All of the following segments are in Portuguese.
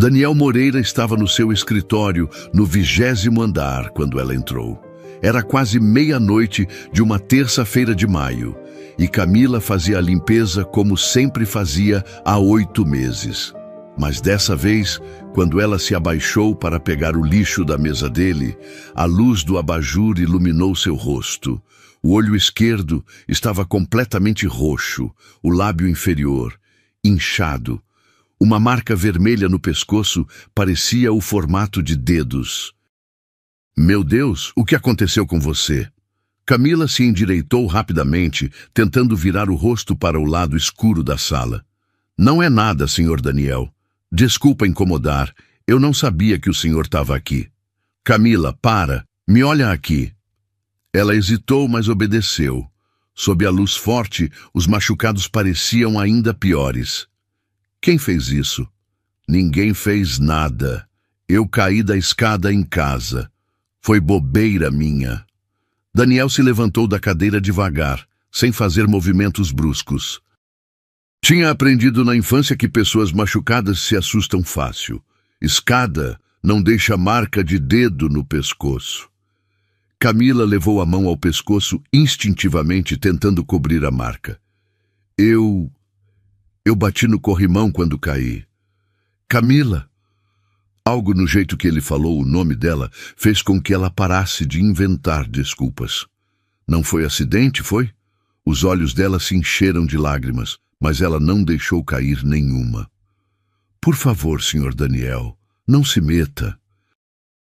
Daniel Moreira estava no seu escritório, no 20º andar, quando ela entrou. Era quase meia-noite de uma terça-feira de maio, e Camila fazia a limpeza como sempre fazia há 8 meses. Mas dessa vez, quando ela se abaixou para pegar o lixo da mesa dele, a luz do abajur iluminou seu rosto. O olho esquerdo estava completamente roxo, o lábio inferior, inchado. Uma marca vermelha no pescoço parecia o formato de dedos. Meu Deus, o que aconteceu com você? Camila se endireitou rapidamente, tentando virar o rosto para o lado escuro da sala. Não é nada, Sr. Daniel. Desculpa incomodar, eu não sabia que o senhor estava aqui. Camila, para, me olha aqui. Ela hesitou, mas obedeceu. Sob a luz forte, os machucados pareciam ainda piores. Quem fez isso? Ninguém fez nada. Eu caí da escada em casa. Foi bobeira minha. Daniel se levantou da cadeira devagar, sem fazer movimentos bruscos. Tinha aprendido na infância que pessoas machucadas se assustam fácil. Escada não deixa marca de dedo no pescoço. Camila levou a mão ao pescoço instintivamente, tentando cobrir a marca. Eu bati no corrimão quando caí. Camila. Algo no jeito que ele falou o nome dela fez com que ela parasse de inventar desculpas. Não foi acidente, foi? Os olhos dela se encheram de lágrimas, mas ela não deixou cair nenhuma. Por favor, Sr. Daniel, não se meta.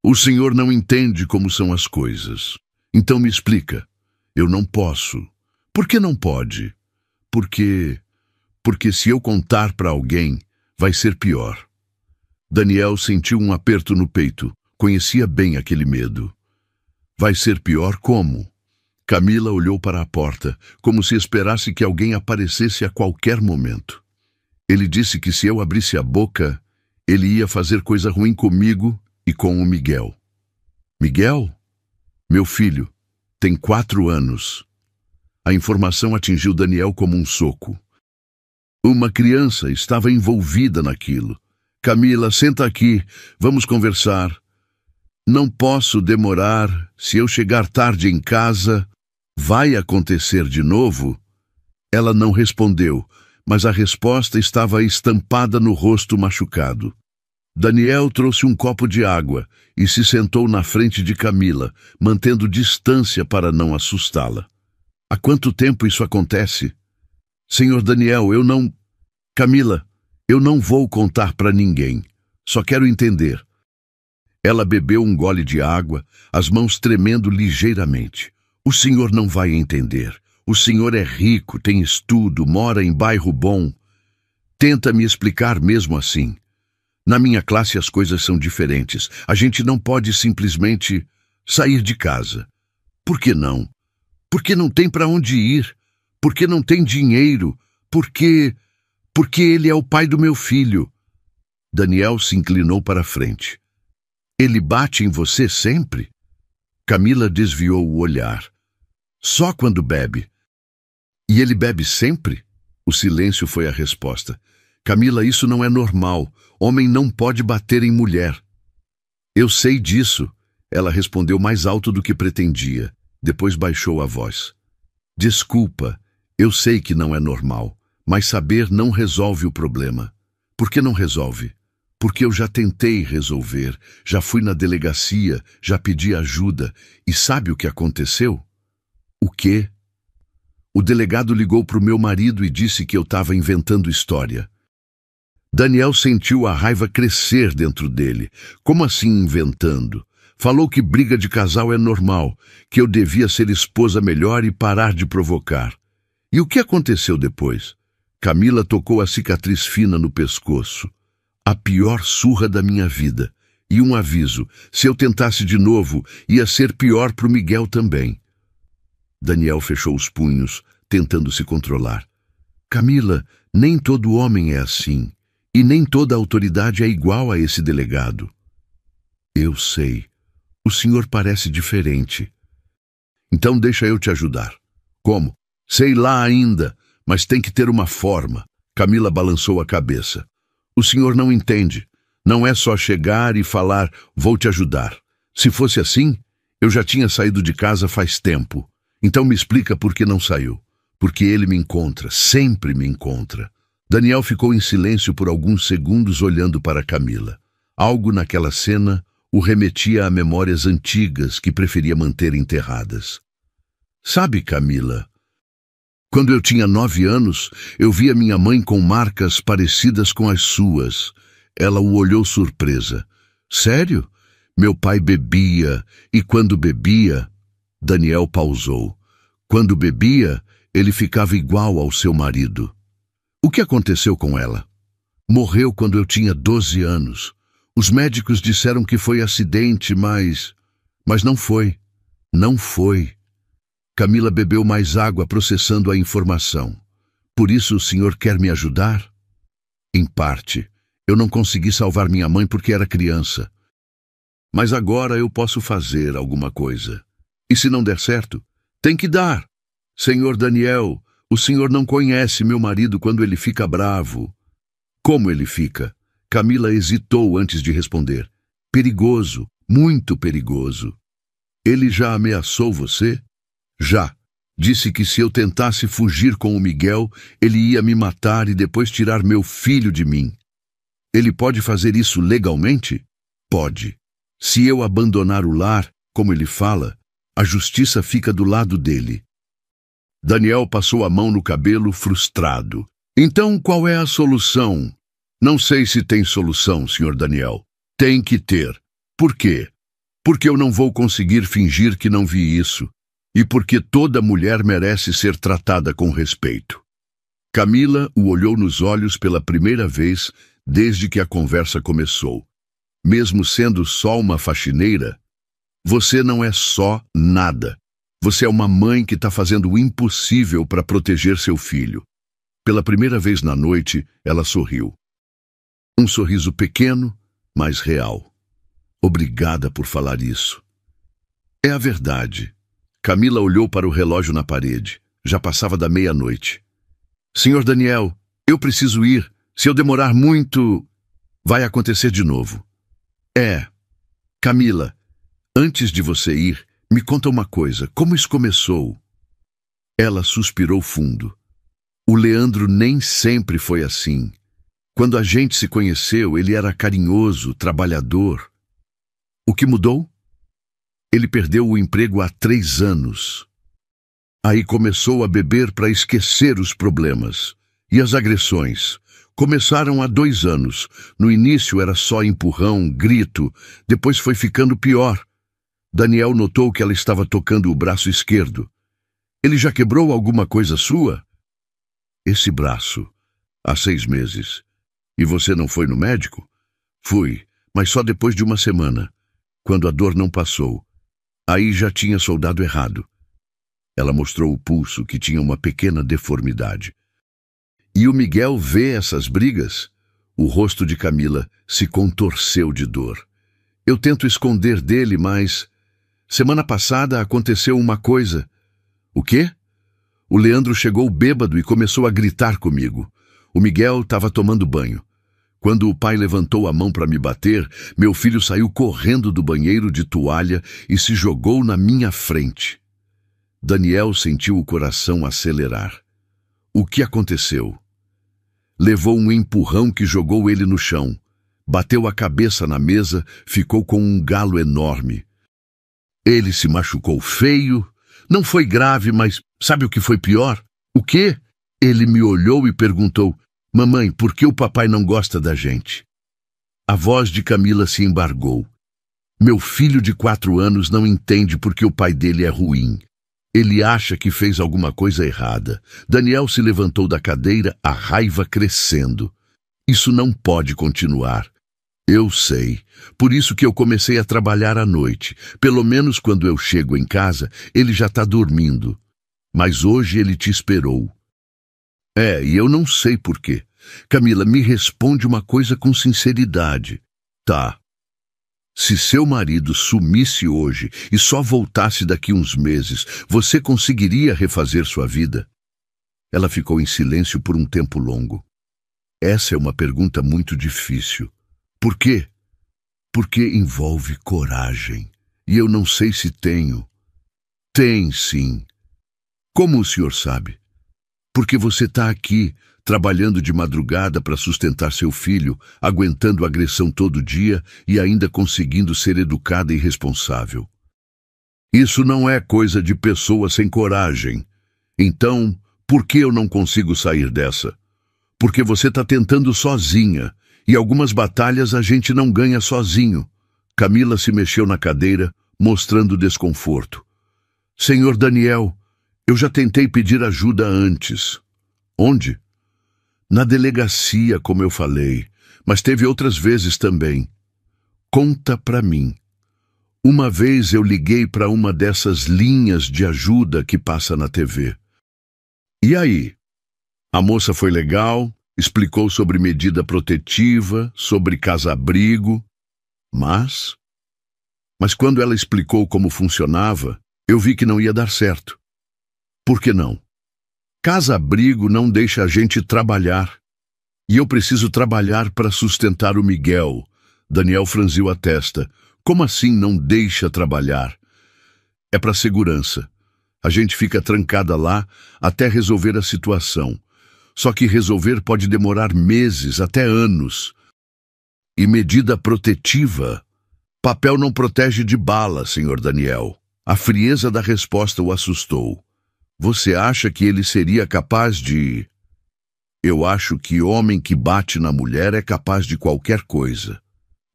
O senhor não entende como são as coisas. Então me explica. Eu não posso. Por que não pode? Porque se eu contar para alguém, vai ser pior. Daniel sentiu um aperto no peito. Conhecia bem aquele medo. Vai ser pior como? Camila olhou para a porta, como se esperasse que alguém aparecesse a qualquer momento. Ele disse que se eu abrisse a boca, ele ia fazer coisa ruim comigo e com o Miguel. Miguel? Meu filho, tem 4 anos. A informação atingiu Daniel como um soco. Uma criança estava envolvida naquilo. Camila, senta aqui, vamos conversar. Não posso demorar. Se eu chegar tarde em casa, vai acontecer de novo? Ela não respondeu, mas a resposta estava estampada no rosto machucado. Daniel trouxe um copo de água e se sentou na frente de Camila, mantendo distância para não assustá-la. Há quanto tempo isso acontece? Senhor Daniel, Camila, eu não vou contar para ninguém. Só quero entender. Ela bebeu um gole de água, as mãos tremendo ligeiramente. O senhor não vai entender. O senhor é rico, tem estudo, mora em bairro bom. Tenta me explicar mesmo assim. Na minha classe as coisas são diferentes. A gente não pode simplesmente sair de casa. Por que não? Porque não tem para onde ir. Porque não tem dinheiro. Porque ele é o pai do meu filho. Daniel se inclinou para a frente. Ele bate em você sempre? Camila desviou o olhar. Só quando bebe. E ele bebe sempre? O silêncio foi a resposta. Camila, isso não é normal. Homem não pode bater em mulher. Eu sei disso. Ela respondeu mais alto do que pretendia. Depois baixou a voz. Desculpa, eu sei que não é normal, mas saber não resolve o problema. Por que não resolve? Porque eu já tentei resolver, já fui na delegacia, já pedi ajuda. E sabe o que aconteceu? O quê? O delegado ligou para o meu marido e disse que eu estava inventando história. Daniel sentiu a raiva crescer dentro dele. Como assim inventando? Falou que briga de casal é normal, que eu devia ser esposa melhor e parar de provocar. E o que aconteceu depois? Camila tocou a cicatriz fina no pescoço. A pior surra da minha vida. E um aviso, se eu tentasse de novo, ia ser pior para o Miguel também. Daniel fechou os punhos, tentando se controlar. Camila, nem todo homem é assim. E nem toda autoridade é igual a esse delegado. Eu sei. O senhor parece diferente. Então deixa eu te ajudar. Como? Sei lá ainda, mas tem que ter uma forma. Camila balançou a cabeça. O senhor não entende. Não é só chegar e falar, vou te ajudar. Se fosse assim, eu já tinha saído de casa faz tempo. Então me explica por que não saiu. Porque ele me encontra, sempre me encontra. Daniel ficou em silêncio por alguns segundos olhando para Camila. Algo naquela cena o remetia a memórias antigas que preferia manter enterradas. Sabe, Camila, quando eu tinha 9 anos, eu via minha mãe com marcas parecidas com as suas. Ela o olhou surpresa. Sério? Meu pai bebia, e quando bebia... Daniel pausou. Quando bebia, ele ficava igual ao seu marido. O que aconteceu com ela? Morreu quando eu tinha 12 anos. Os médicos disseram que foi acidente, mas não foi. Não foi. Camila bebeu mais água processando a informação. Por isso o senhor quer me ajudar? Em parte. Eu não consegui salvar minha mãe porque era criança. Mas agora eu posso fazer alguma coisa. E se não der certo, tem que dar. Senhor Daniel, o senhor não conhece meu marido quando ele fica bravo. Como ele fica? Camila hesitou antes de responder. Perigoso, muito perigoso. Ele já ameaçou você? Já. Disse que se eu tentasse fugir com o Miguel, ele ia me matar e depois tirar meu filho de mim. Ele pode fazer isso legalmente? Pode. Se eu abandonar o lar, como ele fala, a justiça fica do lado dele. Daniel passou a mão no cabelo, frustrado. Então, qual é a solução? Não sei se tem solução, Sr. Daniel. Tem que ter. Por quê? Porque eu não vou conseguir fingir que não vi isso. E porque toda mulher merece ser tratada com respeito. Camila o olhou nos olhos pela primeira vez desde que a conversa começou. Mesmo sendo só uma faxineira, você não é só nada. Você é uma mãe que está fazendo o impossível para proteger seu filho. Pela primeira vez na noite, ela sorriu. Um sorriso pequeno, mas real. Obrigada por falar isso. É a verdade. Camila olhou para o relógio na parede. Já passava da meia-noite. Senhor Daniel, eu preciso ir. Se eu demorar muito, vai acontecer de novo. Camila, antes de você ir, me conta uma coisa. Como isso começou? Ela suspirou fundo. O Leandro nem sempre foi assim. Quando a gente se conheceu, ele era carinhoso, trabalhador. O que mudou? Ele perdeu o emprego há 3 anos. Aí começou a beber para esquecer os problemas. E as agressões? Começaram há 2 anos. No início era só empurrão, grito. Depois foi ficando pior. Daniel notou que ela estava tocando o braço esquerdo. Ele já quebrou alguma coisa sua? Esse braço, há 6 meses. E você não foi no médico? Fui, mas só depois de 1 semana, quando a dor não passou. Aí já tinha soldado errado. Ela mostrou o pulso, que tinha uma pequena deformidade. E o Miguel vê essas brigas? O rosto de Camila se contorceu de dor. Eu tento esconder dele, mas... Semana passada aconteceu uma coisa. O quê? O Leandro chegou bêbado e começou a gritar comigo. O Miguel estava tomando banho. Quando o pai levantou a mão para me bater, meu filho saiu correndo do banheiro de toalha e se jogou na minha frente. Daniel sentiu o coração acelerar. O que aconteceu? Levou um empurrão que jogou ele no chão. Bateu a cabeça na mesa, ficou com um galo enorme. Ele se machucou feio. Não foi grave, mas sabe o que foi pior? O quê? Ele me olhou e perguntou, mamãe, por que o papai não gosta da gente? A voz de Camila se embargou. Meu filho de 4 anos não entende por que o pai dele é ruim. Ele acha que fez alguma coisa errada. Daniel se levantou da cadeira, a raiva crescendo. Isso não pode continuar. Eu sei. Por isso que eu comecei a trabalhar à noite. Pelo menos quando eu chego em casa, ele já está dormindo. Mas hoje ele te esperou. E eu não sei por quê. Camila, me responde uma coisa com sinceridade. Tá. Se seu marido sumisse hoje e só voltasse daqui uns meses, você conseguiria refazer sua vida? Ela ficou em silêncio por um tempo longo. Essa é uma pergunta muito difícil. Por quê? Porque envolve coragem. E eu não sei se tenho. Tem, sim. Como o senhor sabe? Porque você está aqui, trabalhando de madrugada para sustentar seu filho, aguentando agressão todo dia e ainda conseguindo ser educada e responsável. Isso não é coisa de pessoa sem coragem. Então, por que eu não consigo sair dessa? Porque você está tentando sozinha, e algumas batalhas a gente não ganha sozinho. Camila se mexeu na cadeira, mostrando desconforto. Senhor Daniel, eu já tentei pedir ajuda antes. Onde? Na delegacia, como eu falei, mas teve outras vezes também. Conta pra mim. Uma vez eu liguei para uma dessas linhas de ajuda que passa na TV. E aí? A moça foi legal, explicou sobre medida protetiva, sobre casa-abrigo, mas quando ela explicou como funcionava, eu vi que não ia dar certo. Por que não? Casa-abrigo não deixa a gente trabalhar. E eu preciso trabalhar para sustentar o Miguel. Daniel franziu a testa. Como assim não deixa trabalhar? É para segurança. A gente fica trancada lá até resolver a situação. Só que resolver pode demorar meses, até anos. E medida protetiva? Papel não protege de bala, senhor Daniel. A frieza da resposta o assustou. Você acha que ele seria capaz de... Eu acho que homem que bate na mulher é capaz de qualquer coisa.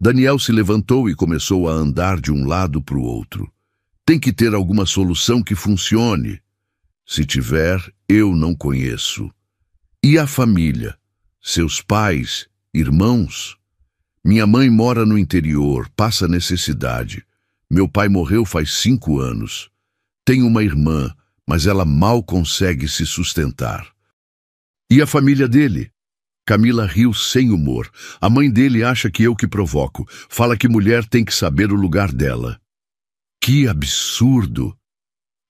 Daniel se levantou e começou a andar de um lado para o outro. Tem que ter alguma solução que funcione. Se tiver, eu não conheço. E a família? Seus pais? Irmãos? Minha mãe mora no interior, passa necessidade. Meu pai morreu faz 5 anos. Tenho uma irmã, mas ela mal consegue se sustentar. E a família dele? Camila riu sem humor. A mãe dele acha que eu que provoco. Fala que mulher tem que saber o lugar dela. Que absurdo!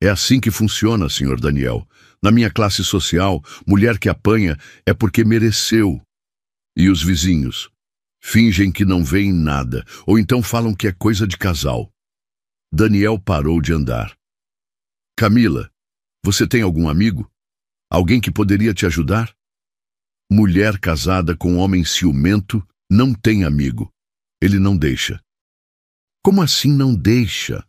É assim que funciona, senhor Daniel. Na minha classe social, mulher que apanha é porque mereceu. E os vizinhos? Fingem que não veem nada, ou então falam que é coisa de casal. Daniel parou de andar. Camila, você tem algum amigo? Alguém que poderia te ajudar? Mulher casada com homem ciumento não tem amigo. Ele não deixa. Como assim não deixa?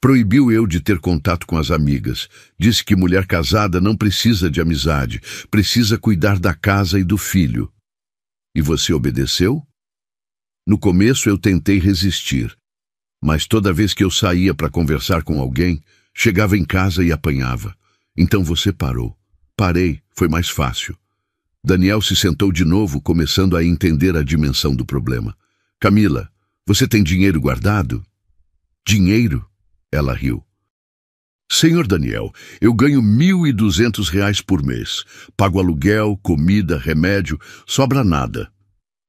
Proibiu eu de ter contato com as amigas. Disse que mulher casada não precisa de amizade, precisa cuidar da casa e do filho. E você obedeceu? No começo eu tentei resistir, mas toda vez que eu saía para conversar com alguém, chegava em casa e apanhava. Então você parou. Parei, foi mais fácil. Daniel se sentou de novo, começando a entender a dimensão do problema. Camila, você tem dinheiro guardado? Dinheiro? Ela riu. Senhor Daniel, eu ganho R$ 1.200 por mês. Pago aluguel, comida, remédio, sobra nada.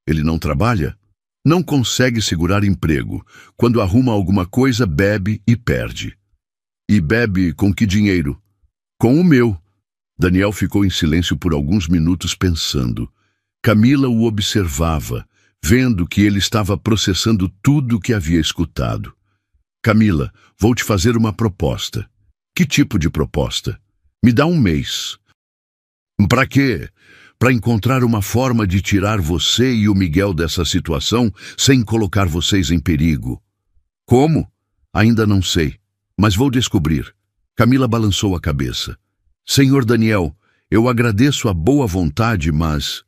Ele não trabalha? Não consegue segurar emprego. Quando arruma alguma coisa, bebe e perde. E bebe com que dinheiro? Com o meu. Daniel ficou em silêncio por alguns minutos pensando. Camila o observava, vendo que ele estava processando tudo o que havia escutado. Camila, vou te fazer uma proposta. Que tipo de proposta? Me dá 1 mês. Para quê? Para encontrar uma forma de tirar você e o Miguel dessa situação sem colocar vocês em perigo. Como? Ainda não sei, mas vou descobrir. Camila balançou a cabeça. Senhor Daniel, eu agradeço a boa vontade, mas...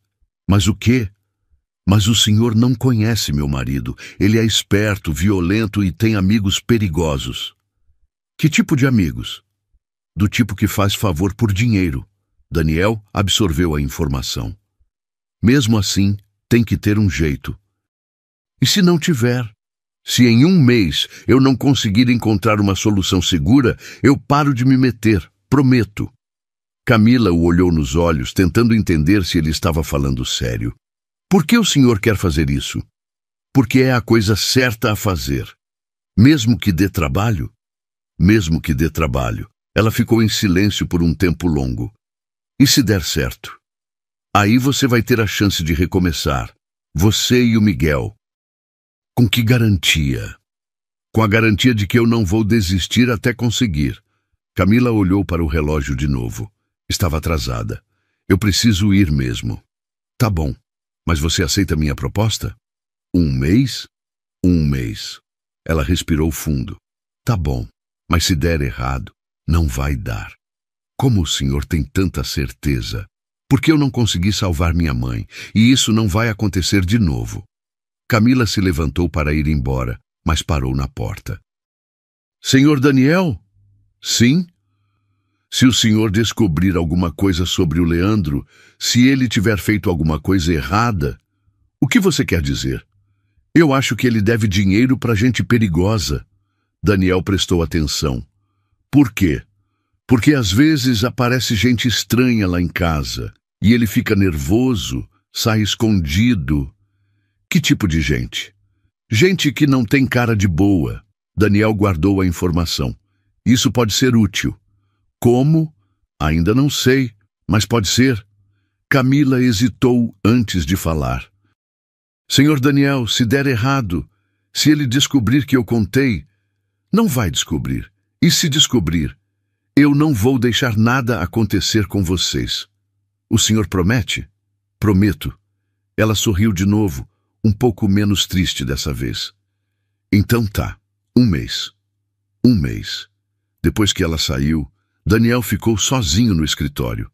Mas o quê? Mas o senhor não conhece meu marido. Ele é esperto, violento e tem amigos perigosos. Que tipo de amigos? Do tipo que faz favor por dinheiro. Daniel absorveu a informação. Mesmo assim, tem que ter um jeito. E se não tiver? Se em 1 mês eu não conseguir encontrar uma solução segura, eu paro de me meter, prometo. Camila o olhou nos olhos, tentando entender se ele estava falando sério. Por que o senhor quer fazer isso? Porque é a coisa certa a fazer. Mesmo que dê trabalho? Mesmo que dê trabalho. Ela ficou em silêncio por um tempo longo. E se der certo? Aí você vai ter a chance de recomeçar. Você e o Miguel. Com que garantia? Com a garantia de que eu não vou desistir até conseguir. Camila olhou para o relógio de novo. Estava atrasada. Eu preciso ir mesmo. Tá bom, mas você aceita minha proposta? 1 mês? 1 mês. Ela respirou fundo. Tá bom, mas se der errado, não vai dar. Como o senhor tem tanta certeza? Porque eu não consegui salvar minha mãe, e isso não vai acontecer de novo. Camila se levantou para ir embora, mas parou na porta. Senhor Daniel? Sim? Se o senhor descobrir alguma coisa sobre o Leandro, se ele tiver feito alguma coisa errada, o que você quer dizer? Eu acho que ele deve dinheiro para gente perigosa. Daniel prestou atenção. Por quê? Porque às vezes aparece gente estranha lá em casa, e ele fica nervoso, sai escondido. Que tipo de gente? Gente que não tem cara de boa. Daniel guardou a informação. Isso pode ser útil. Como? Ainda não sei, mas pode ser. Camila hesitou antes de falar. Senhor Daniel, se der errado, se ele descobrir que eu contei, não vai descobrir. E se descobrir, eu não vou deixar nada acontecer com vocês. O senhor promete? Prometo. Ela sorriu de novo, um pouco menos triste dessa vez. Então tá, 1 mês. 1 mês. Depois que ela saiu, Daniel ficou sozinho no escritório.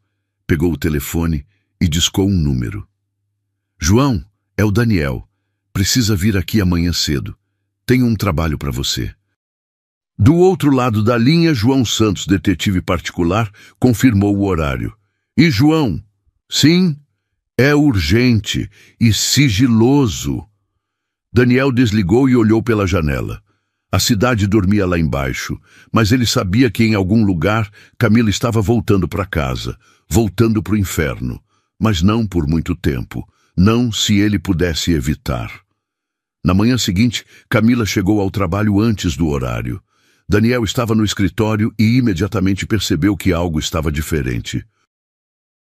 Pegou o telefone e discou um número. João, é o Daniel. Precisa vir aqui amanhã cedo. Tenho um trabalho para você. Do outro lado da linha, João Santos, detetive particular, confirmou o horário. E João? Sim, é urgente e sigiloso. Daniel desligou e olhou pela janela. A cidade dormia lá embaixo, mas ele sabia que em algum lugar Camila estava voltando para casa, voltando para o inferno, mas não por muito tempo, não se ele pudesse evitar. Na manhã seguinte, Camila chegou ao trabalho antes do horário. Daniel estava no escritório e imediatamente percebeu que algo estava diferente.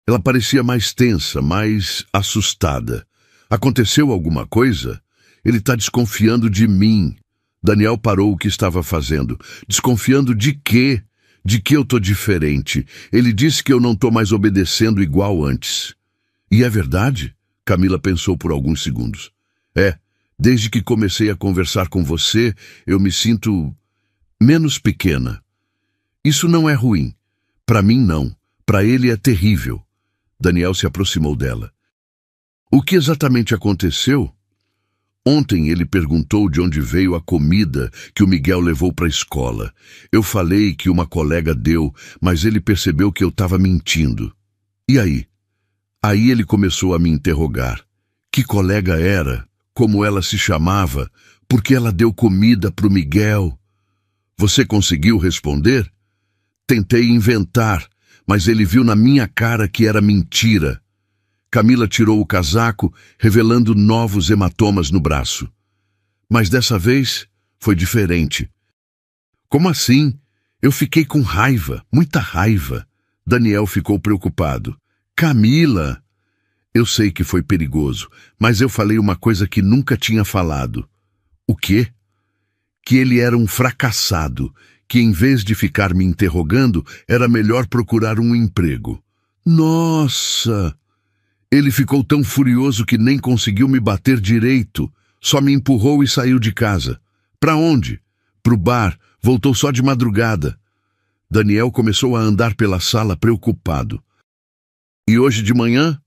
Ela parecia mais tensa, mais assustada. Aconteceu alguma coisa? Ele está desconfiando de mim. Daniel parou o que estava fazendo. Desconfiando de quê? De que eu tô diferente. Ele disse que eu não tô mais obedecendo igual antes. E é verdade? Camila pensou por alguns segundos. Desde que comecei a conversar com você, eu me sinto menos pequena. Isso não é ruim. Para mim, não. Para ele é terrível. Daniel se aproximou dela. O que exatamente aconteceu? Ontem ele perguntou de onde veio a comida que o Miguel levou para a escola. Eu falei que uma colega deu, mas ele percebeu que eu estava mentindo. E aí? Aí ele começou a me interrogar. Que colega era? Como ela se chamava? Por que ela deu comida para o Miguel? Você conseguiu responder? Tentei inventar, mas ele viu na minha cara que era mentira. Camila tirou o casaco, revelando novos hematomas no braço. Mas dessa vez foi diferente. Como assim? Eu fiquei com raiva, muita raiva. Daniel ficou preocupado. Camila! Eu sei que foi perigoso, mas eu falei uma coisa que nunca tinha falado. O quê? Que ele era um fracassado, que em vez de ficar me interrogando, era melhor procurar um emprego. Nossa! Ele ficou tão furioso que nem conseguiu me bater direito. Só me empurrou e saiu de casa. Para onde? Pro bar. Voltou só de madrugada. Daniel começou a andar pela sala preocupado. E hoje de manhã?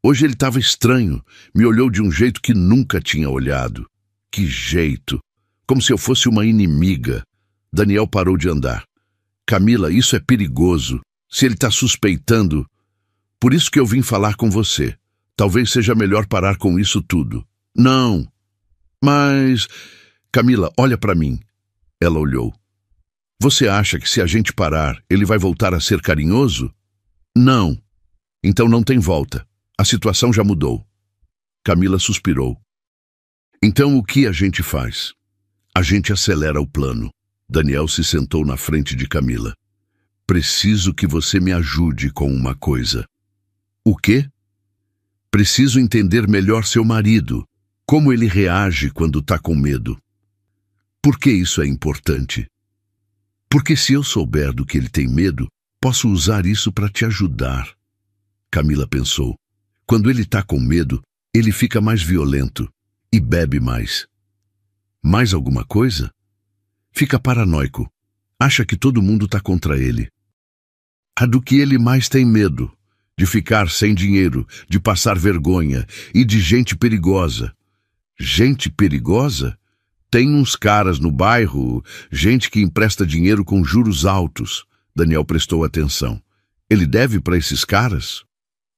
Hoje ele estava estranho. Me olhou de um jeito que nunca tinha olhado. Que jeito! Como se eu fosse uma inimiga. Daniel parou de andar. Camila, isso é perigoso. Se ele está suspeitando... Por isso que eu vim falar com você. Talvez seja melhor parar com isso tudo. Não. Mas... Camila, olha para mim. Ela olhou. Você acha que se a gente parar, ele vai voltar a ser carinhoso? Não. Então não tem volta. A situação já mudou. Camila suspirou. Então o que a gente faz? A gente acelera o plano. Daniel se sentou na frente de Camila. Preciso que você me ajude com uma coisa. O quê? Preciso entender melhor seu marido. Como ele reage quando está com medo? Por que isso é importante? Porque se eu souber do que ele tem medo, posso usar isso para te ajudar. Camila pensou. Quando ele está com medo, ele fica mais violento e bebe mais. Mais alguma coisa? Fica paranoico. Acha que todo mundo está contra ele. A do que ele mais tem medo? De ficar sem dinheiro, de passar vergonha e de gente perigosa. Gente perigosa? Tem uns caras no bairro, gente que empresta dinheiro com juros altos. Daniel prestou atenção. Ele deve para esses caras?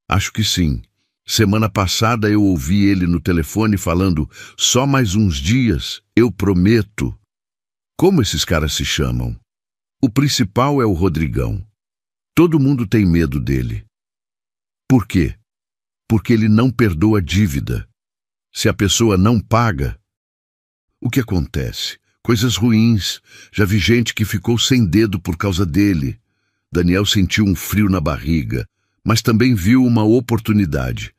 Acho que sim. Semana passada eu ouvi ele no telefone falando: só mais uns dias, eu prometo. Como esses caras se chamam? O principal é o Rodrigão. Todo mundo tem medo dele. Por quê? Porque ele não perdoa dívida. Se a pessoa não paga, o que acontece? Coisas ruins. Já vi gente que ficou sem dedo por causa dele. Daniel sentiu um frio na barriga, mas também viu uma oportunidade.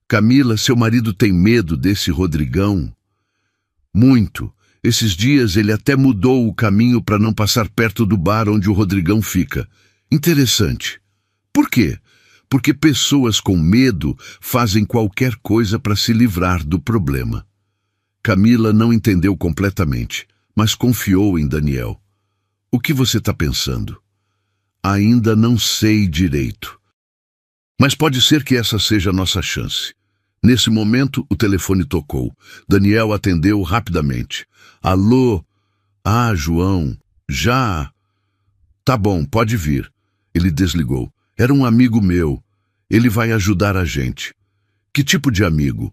Camila, seu marido tem medo desse Rodrigão? Muito. Esses dias ele até mudou o caminho para não passar perto do bar onde o Rodrigão fica. Interessante. Por quê? Porque pessoas com medo fazem qualquer coisa para se livrar do problema. Camila não entendeu completamente, mas confiou em Daniel. O que você está pensando? Ainda não sei direito. Mas pode ser que essa seja a nossa chance. Nesse momento, o telefone tocou. Daniel atendeu rapidamente. Alô? Ah, João. Já? Tá bom, pode vir. Ele desligou. Era um amigo meu. Ele vai ajudar a gente. Que tipo de amigo?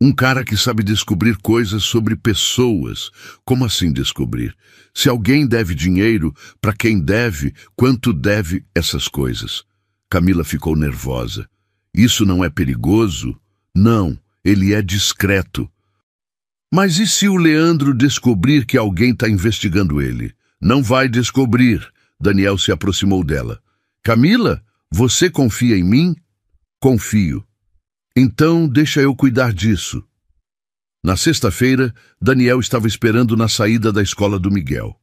Um cara que sabe descobrir coisas sobre pessoas. Como assim descobrir? Se alguém deve dinheiro, para quem deve, quanto deve, essas coisas. Camila ficou nervosa. Isso não é perigoso? Não, ele é discreto. Mas e se o Leandro descobrir que alguém está investigando ele? Não vai descobrir. Daniel se aproximou dela. Camila, você confia em mim? Confio. Então, deixa eu cuidar disso. Na sexta-feira, Daniel estava esperando na saída da escola do Miguel.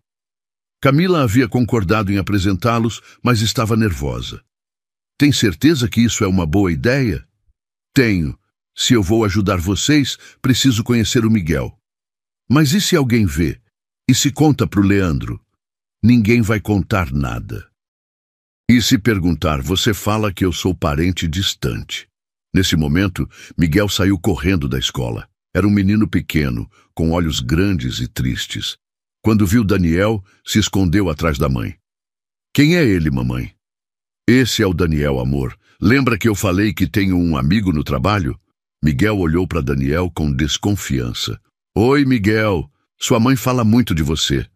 Camila havia concordado em apresentá-los, mas estava nervosa. Tem certeza que isso é uma boa ideia? Tenho. Se eu vou ajudar vocês, preciso conhecer o Miguel. Mas e se alguém vê? E se conta para o Leandro? Ninguém vai contar nada. E se perguntar, você fala que eu sou parente distante. Nesse momento, Miguel saiu correndo da escola. Era um menino pequeno, com olhos grandes e tristes. Quando viu Daniel, se escondeu atrás da mãe. Quem é ele, mamãe? Esse é o Daniel, amor. Lembra que eu falei que tenho um amigo no trabalho? Miguel olhou para Daniel com desconfiança. Oi, Miguel. Sua mãe fala muito de você.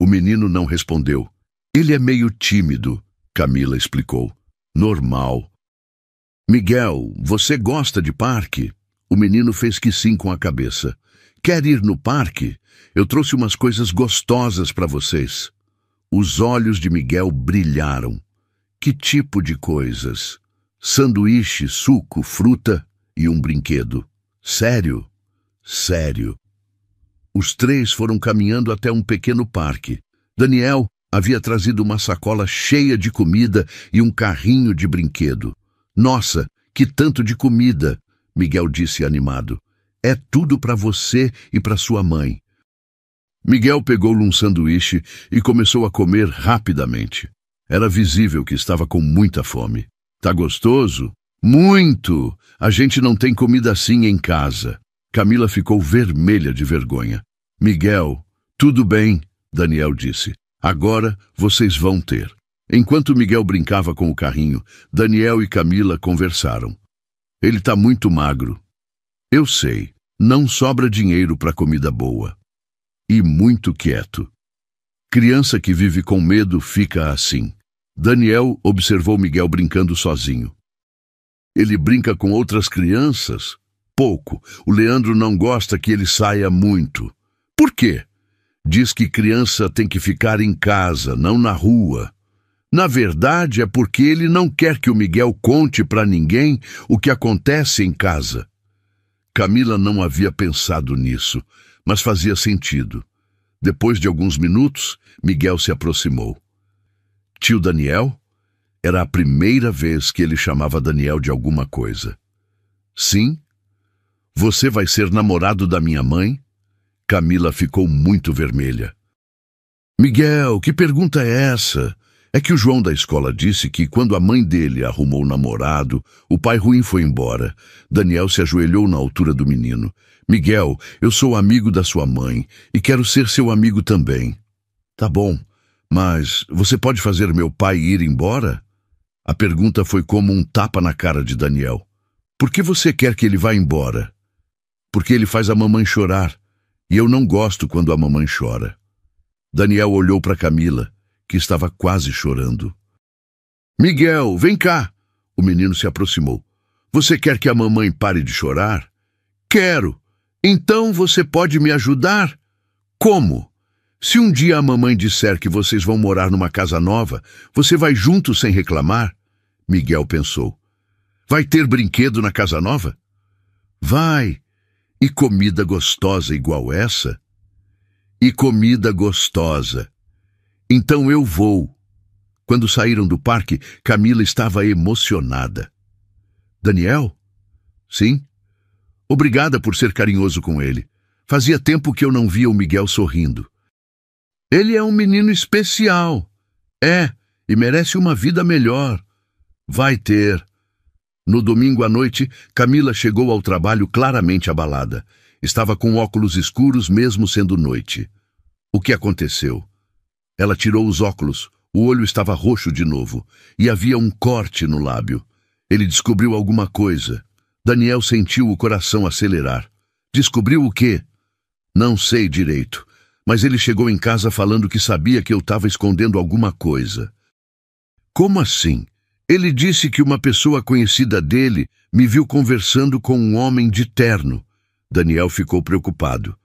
O menino não respondeu. Ele é meio tímido, Camila explicou. Normal. Miguel, você gosta de parque? O menino fez que sim com a cabeça. Quer ir no parque? Eu trouxe umas coisas gostosas para vocês. Os olhos de Miguel brilharam. Que tipo de coisas? Sanduíche, suco, fruta e um brinquedo. Sério? Sério. Os três foram caminhando até um pequeno parque. Daniel havia trazido uma sacola cheia de comida e um carrinho de brinquedo. Nossa, que tanto de comida! Miguel disse animado. É tudo para você e para sua mãe. Miguel pegou-lhe um sanduíche e começou a comer rapidamente. Era visível que estava com muita fome. Tá gostoso? Muito! A gente não tem comida assim em casa. Camila ficou vermelha de vergonha. Miguel, tudo bem, Daniel disse. Agora vocês vão ter. Enquanto Miguel brincava com o carrinho, Daniel e Camila conversaram. Ele tá muito magro. Eu sei, não sobra dinheiro para comida boa. E muito quieto. Criança que vive com medo fica assim. Daniel observou Miguel brincando sozinho. Ele brinca com outras crianças? Pouco. O Leandro não gosta que ele saia muito. Por quê? Diz que criança tem que ficar em casa, não na rua. Na verdade, é porque ele não quer que o Miguel conte para ninguém o que acontece em casa. Camila não havia pensado nisso, mas fazia sentido. Depois de alguns minutos, Miguel se aproximou. Tio Daniel? Era a primeira vez que ele chamava Daniel de alguma coisa. Sim? Você vai ser namorado da minha mãe? Camila ficou muito vermelha. Miguel, que pergunta é essa? É que o João da escola disse que quando a mãe dele arrumou o namorado, o pai ruim foi embora. Daniel se ajoelhou na altura do menino. Miguel, eu sou amigo da sua mãe e quero ser seu amigo também. Tá bom, mas você pode fazer meu pai ir embora? A pergunta foi como um tapa na cara de Daniel. Por que você quer que ele vá embora? Porque ele faz a mamãe chorar, e eu não gosto quando a mamãe chora. Daniel olhou para Camila, que estava quase chorando. Miguel, vem cá! O menino se aproximou. Você quer que a mamãe pare de chorar? Quero! Então você pode me ajudar? Como? Se um dia a mamãe disser que vocês vão morar numa casa nova, você vai junto sem reclamar? Miguel pensou. Vai ter brinquedo na casa nova? Vai! E comida gostosa igual essa? E comida gostosa. Então eu vou. Quando saíram do parque, Camila estava emocionada. Daniel? Sim? Obrigada por ser carinhoso com ele. Fazia tempo que eu não via o Miguel sorrindo. Ele é um menino especial. É, e merece uma vida melhor. Vai ter. No domingo à noite, Camila chegou ao trabalho claramente abalada. Estava com óculos escuros mesmo sendo noite. O que aconteceu? Ela tirou os óculos. O olho estava roxo de novo e havia um corte no lábio. Ele descobriu alguma coisa. Daniel sentiu o coração acelerar. Descobriu o quê? Não sei direito, mas ele chegou em casa falando que sabia que eu estava escondendo alguma coisa. Como assim? Ele disse que uma pessoa conhecida dele me viu conversando com um homem de terno. Daniel ficou preocupado.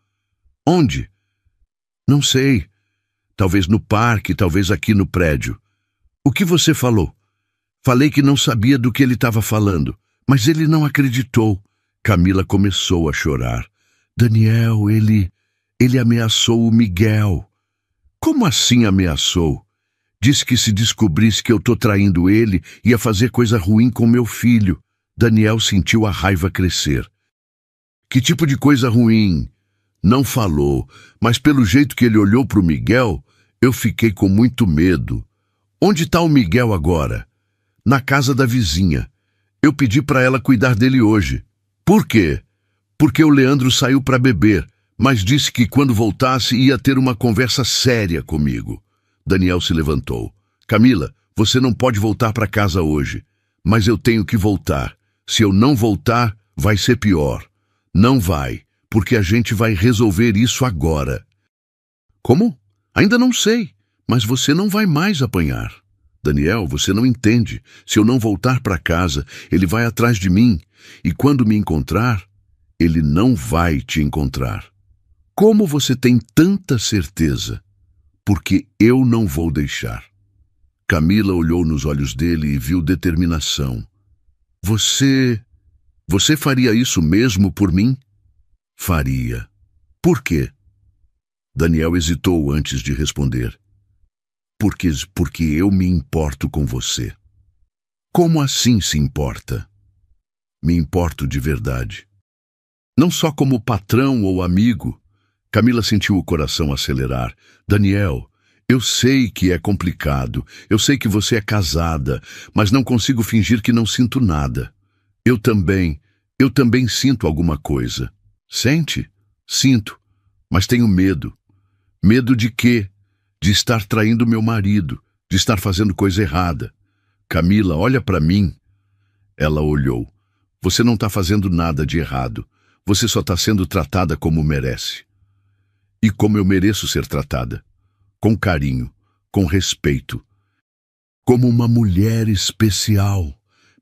Onde? Não sei. Talvez no parque, talvez aqui no prédio. O que você falou? Falei que não sabia do que ele estava falando, mas ele não acreditou. Camila começou a chorar. Daniel, ele ameaçou o Miguel. Como assim ameaçou? Disse que se descobrisse que eu tô traindo ele, ia fazer coisa ruim com meu filho. Daniel sentiu a raiva crescer. Que tipo de coisa ruim? Não falou, mas pelo jeito que ele olhou para o Miguel, eu fiquei com muito medo. Onde está o Miguel agora? Na casa da vizinha. Eu pedi para ela cuidar dele hoje. Por quê? Porque o Leandro saiu para beber, mas disse que quando voltasse ia ter uma conversa séria comigo. Daniel se levantou. Camila, você não pode voltar para casa hoje, mas eu tenho que voltar. Se eu não voltar, vai ser pior. Não vai, porque a gente vai resolver isso agora. Como? Ainda não sei, mas você não vai mais apanhar. Daniel, você não entende. Se eu não voltar para casa, ele vai atrás de mim, e quando me encontrar, ele não vai te encontrar. Como você tem tanta certeza? Porque eu não vou deixar. Camila olhou nos olhos dele e viu determinação. Você faria isso mesmo por mim? Faria. Por quê? Daniel hesitou antes de responder. Porque eu me importo com você. Como assim se importa? Me importo de verdade. Não só como patrão ou amigo. Camila sentiu o coração acelerar. Daniel, eu sei que é complicado. Eu sei que você é casada, mas não consigo fingir que não sinto nada. Eu também sinto alguma coisa. Sente? Sinto, mas tenho medo. Medo de quê? De estar traindo meu marido, de estar fazendo coisa errada. Camila, olha para mim. Ela olhou. Você não está fazendo nada de errado. Você só está sendo tratada como merece. E como eu mereço ser tratada. Com carinho, com respeito. Como uma mulher especial.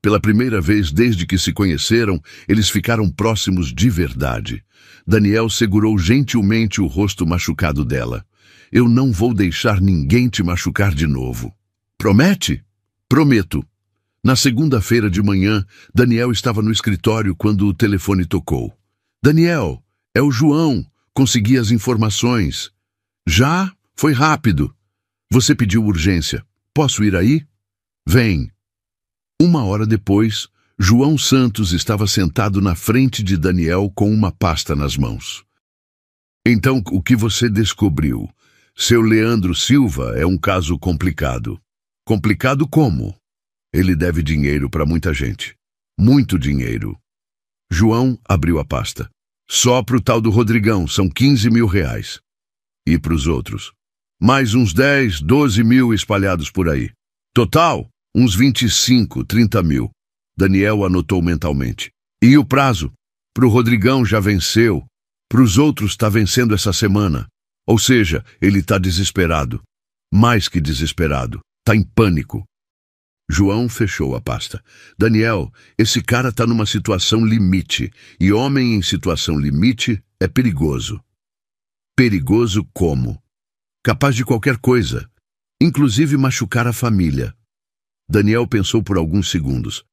Pela primeira vez desde que se conheceram, eles ficaram próximos de verdade. Daniel segurou gentilmente o rosto machucado dela. Eu não vou deixar ninguém te machucar de novo. Promete? Prometo. Na segunda-feira de manhã, Daniel estava no escritório quando o telefone tocou. Daniel, é o João. Consegui as informações. Já? Foi rápido. Você pediu urgência. Posso ir aí? Vem. 1 hora depois, João Santos estava sentado na frente de Daniel com uma pasta nas mãos. Então, o que você descobriu? Seu Leandro Silva é um caso complicado. Complicado como? Ele deve dinheiro para muita gente. Muito dinheiro. João abriu a pasta. Só pro tal do Rodrigão, são 15 mil reais. E pros outros? Mais uns 10, 12 mil espalhados por aí. Total, uns 25, 30 mil. Daniel anotou mentalmente. E o prazo? Pro Rodrigão já venceu. Pros outros tá vencendo essa semana. Ou seja, ele tá desesperado. Mais que desesperado. Tá em pânico. João fechou a pasta. Daniel, esse cara tá numa situação limite. E homem em situação limite é perigoso. Perigoso como? Capaz de qualquer coisa. Inclusive machucar a família. Daniel pensou por alguns segundos.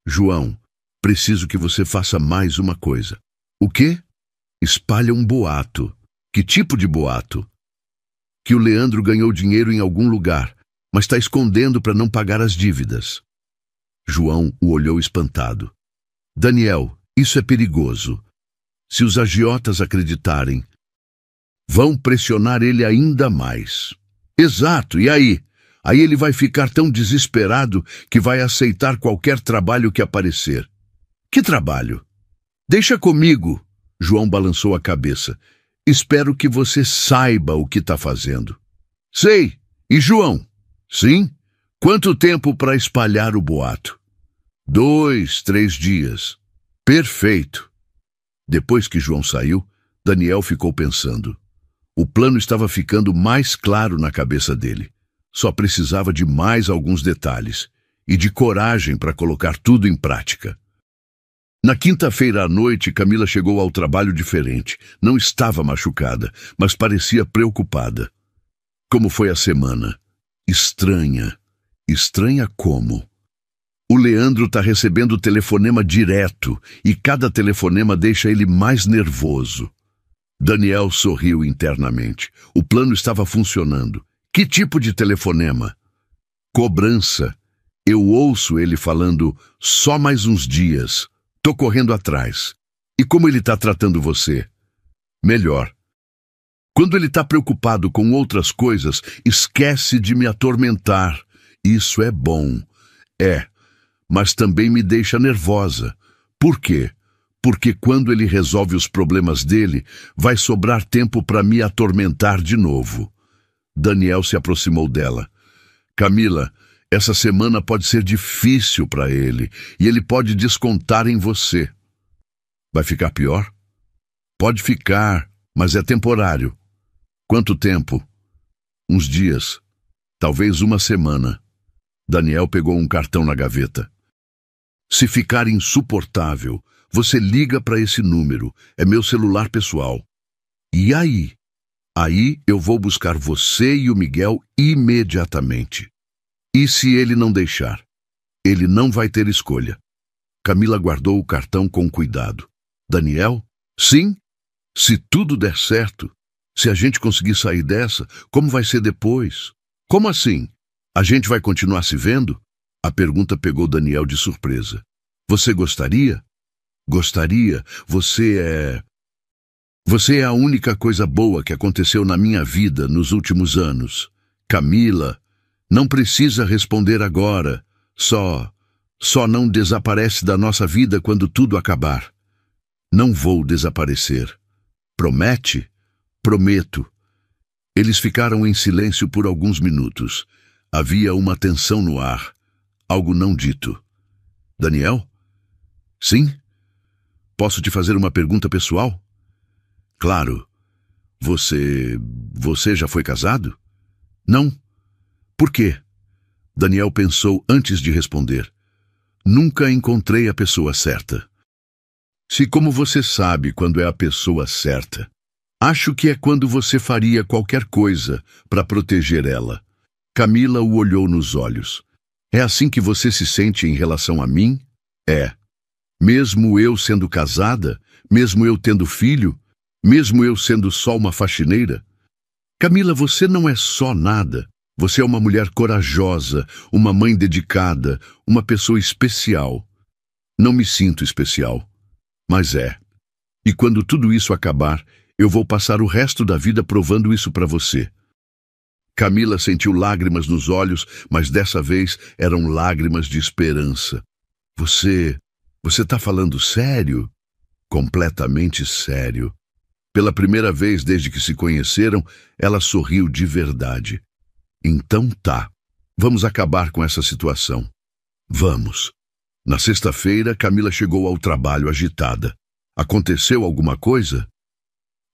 João, preciso que você faça mais uma coisa. O quê? Espalha um boato. Que tipo de boato? Que o Leandro ganhou dinheiro em algum lugar, mas está escondendo para não pagar as dívidas. João o olhou espantado. Daniel, isso é perigoso. Se os agiotas acreditarem, vão pressionar ele ainda mais. Exato, e aí? Aí ele vai ficar tão desesperado que vai aceitar qualquer trabalho que aparecer. Que trabalho? Deixa comigo. João balançou a cabeça. Espero que você saiba o que está fazendo. Sei. E João? Sim? Quanto tempo para espalhar o boato? 2, 3 dias. Perfeito. Depois que João saiu, Daniel ficou pensando. O plano estava ficando mais claro na cabeça dele. Só precisava de mais alguns detalhes e de coragem para colocar tudo em prática. Na quinta-feira à noite, Camila chegou ao trabalho diferente. Não estava machucada, mas parecia preocupada. Como foi a semana? Estranha. Estranha como? O Leandro está recebendo telefonema direto e cada telefonema deixa ele mais nervoso. Daniel sorriu internamente. O plano estava funcionando. Que tipo de telefonema? Cobrança. Eu ouço ele falando, só mais uns dias. Tô correndo atrás. E como ele está tratando você? Melhor. Quando ele está preocupado com outras coisas, esquece de me atormentar. Isso é bom. É, mas também me deixa nervosa. Por quê? Porque quando ele resolve os problemas dele, vai sobrar tempo para me atormentar de novo. Daniel se aproximou dela. Camila, essa semana pode ser difícil para ele e ele pode descontar em você. Vai ficar pior? Pode ficar, mas é temporário. Quanto tempo? Uns dias. Talvez uma semana. Daniel pegou um cartão na gaveta. Se ficar insuportável, você liga para esse número. É meu celular pessoal. E aí? Aí eu vou buscar você e o Miguel imediatamente. E se ele não deixar? Ele não vai ter escolha. Camila guardou o cartão com cuidado. Daniel? Sim? Se tudo der certo, se a gente conseguir sair dessa, como vai ser depois? Como assim? A gente vai continuar se vendo? A pergunta pegou Daniel de surpresa. Você gostaria? Gostaria. Você é a única coisa boa que aconteceu na minha vida nos últimos anos. Camila, não precisa responder agora. Só não desaparece da nossa vida quando tudo acabar. Não vou desaparecer. Promete? Prometo. Eles ficaram em silêncio por alguns minutos. Havia uma tensão no ar. Algo não dito. Daniel? Sim? Posso te fazer uma pergunta pessoal? Claro. Você já foi casado? Não. Por quê? Daniel pensou antes de responder. Nunca encontrei a pessoa certa. Se como você sabe quando é a pessoa certa, acho que é quando você faria qualquer coisa para proteger ela. Camila o olhou nos olhos. É assim que você se sente em relação a mim? É. Mesmo eu sendo casada, Mesmo eu tendo filho? Mesmo eu sendo só uma faxineira? Camila, você não é só nada. Você é uma mulher corajosa, uma mãe dedicada, uma pessoa especial. Não me sinto especial, mas é. E quando tudo isso acabar, eu vou passar o resto da vida provando isso para você. Camila sentiu lágrimas nos olhos, mas dessa vez eram lágrimas de esperança. Você está falando sério? Completamente sério. Pela primeira vez desde que se conheceram, ela sorriu de verdade. Então tá, vamos acabar com essa situação. Vamos. Na sexta-feira, Camila chegou ao trabalho agitada. Aconteceu alguma coisa?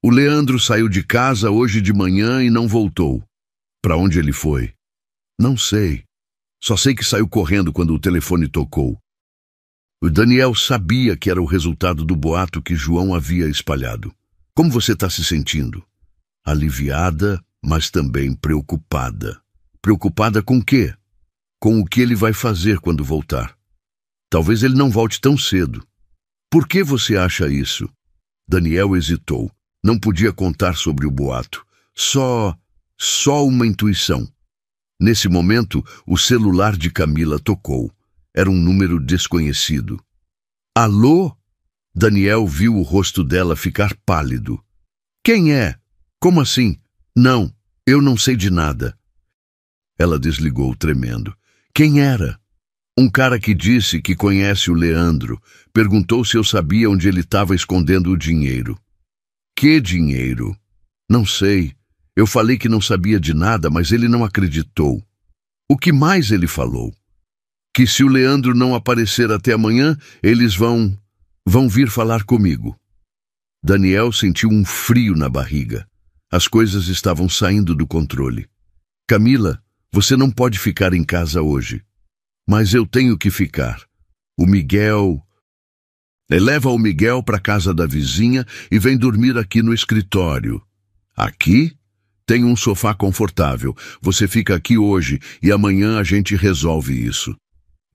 O Leandro saiu de casa hoje de manhã e não voltou. Para onde ele foi? Não sei. Só sei que saiu correndo quando o telefone tocou. O Daniel sabia que era o resultado do boato que João havia espalhado. Como você está se sentindo? Aliviada, mas também preocupada. Preocupada com o quê? Com o que ele vai fazer quando voltar. Talvez ele não volte tão cedo. Por que você acha isso? Daniel hesitou. Não podia contar sobre o boato. Só uma intuição. Nesse momento, o celular de Camila tocou. Era um número desconhecido. Alô? Daniel viu o rosto dela ficar pálido. Quem é? Como assim? Não, eu não sei de nada. Ela desligou, tremendo. Quem era? Um cara que disse que conhece o Leandro. Perguntou se eu sabia onde ele estava escondendo o dinheiro. Que dinheiro? Não sei. Eu falei que não sabia de nada, mas ele não acreditou. O que mais ele falou? Que se o Leandro não aparecer até amanhã, eles vão vir falar comigo. Daniel sentiu um frio na barriga. As coisas estavam saindo do controle. Camila, você não pode ficar em casa hoje. Mas eu tenho que ficar. O Miguel... Leva o Miguel para a casa da vizinha e vem dormir aqui no escritório. Aqui? Tem um sofá confortável. Você fica aqui hoje e amanhã a gente resolve isso.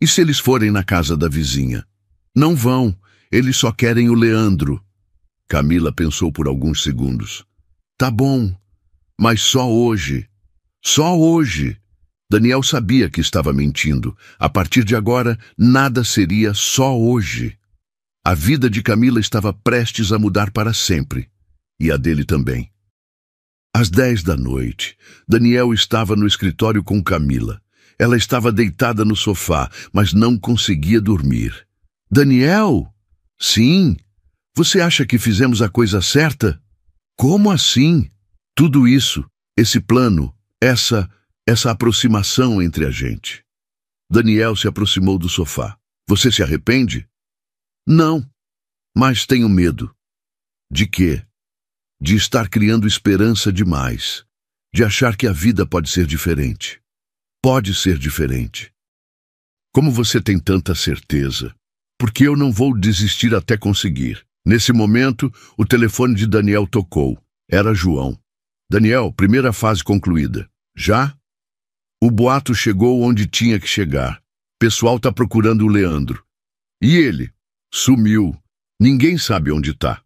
E se eles forem na casa da vizinha? Não vão. Eles só querem o Leandro. Camila pensou por alguns segundos. Tá bom, mas só hoje. Só hoje. Daniel sabia que estava mentindo. A partir de agora, nada seria só hoje. A vida de Camila estava prestes a mudar para sempre. E a dele também. Às 10 da noite, Daniel estava no escritório com Camila. Ela estava deitada no sofá, mas não conseguia dormir. Daniel? Sim. Você acha que fizemos a coisa certa? Como assim? Tudo isso, esse plano, essa aproximação entre a gente. Daniel se aproximou do sofá. Você se arrepende? Não, mas tenho medo. De quê? De estar criando esperança demais. De achar que a vida pode ser diferente. Pode ser diferente. Como você tem tanta certeza? Porque eu não vou desistir até conseguir. Nesse momento, o telefone de Daniel tocou. Era João. Daniel, primeira fase concluída. Já? O boato chegou onde tinha que chegar. Pessoal tá procurando o Leandro. E ele? Sumiu. Ninguém sabe onde tá.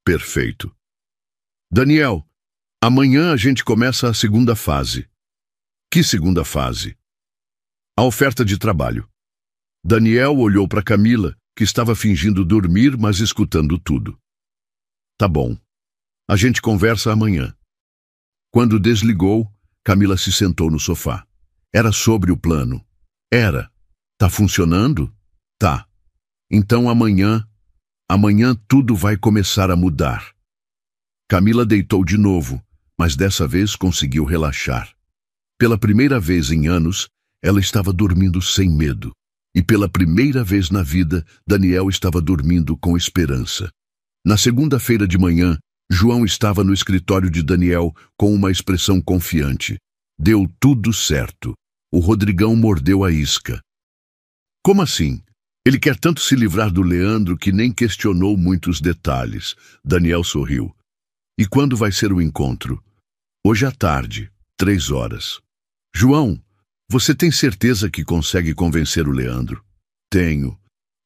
Perfeito. Daniel, amanhã a gente começa a segunda fase. Que segunda fase? A oferta de trabalho. Daniel olhou para Camila, que estava fingindo dormir, mas escutando tudo. Tá bom. A gente conversa amanhã. Quando desligou, Camila se sentou no sofá. Era sobre o plano. Era. Tá funcionando? Tá. Então amanhã tudo vai começar a mudar. Camila deitou de novo, mas dessa vez conseguiu relaxar. Pela primeira vez em anos, ela estava dormindo sem medo. E pela primeira vez na vida, Daniel estava dormindo com esperança. Na segunda-feira de manhã, João estava no escritório de Daniel com uma expressão confiante. Deu tudo certo. O Rodrigão mordeu a isca. Como assim? Ele quer tanto se livrar do Leandro que nem questionou muitos detalhes. Daniel sorriu. E quando vai ser o encontro? Hoje à tarde, 3 horas. João, você tem certeza que consegue convencer o Leandro? Tenho.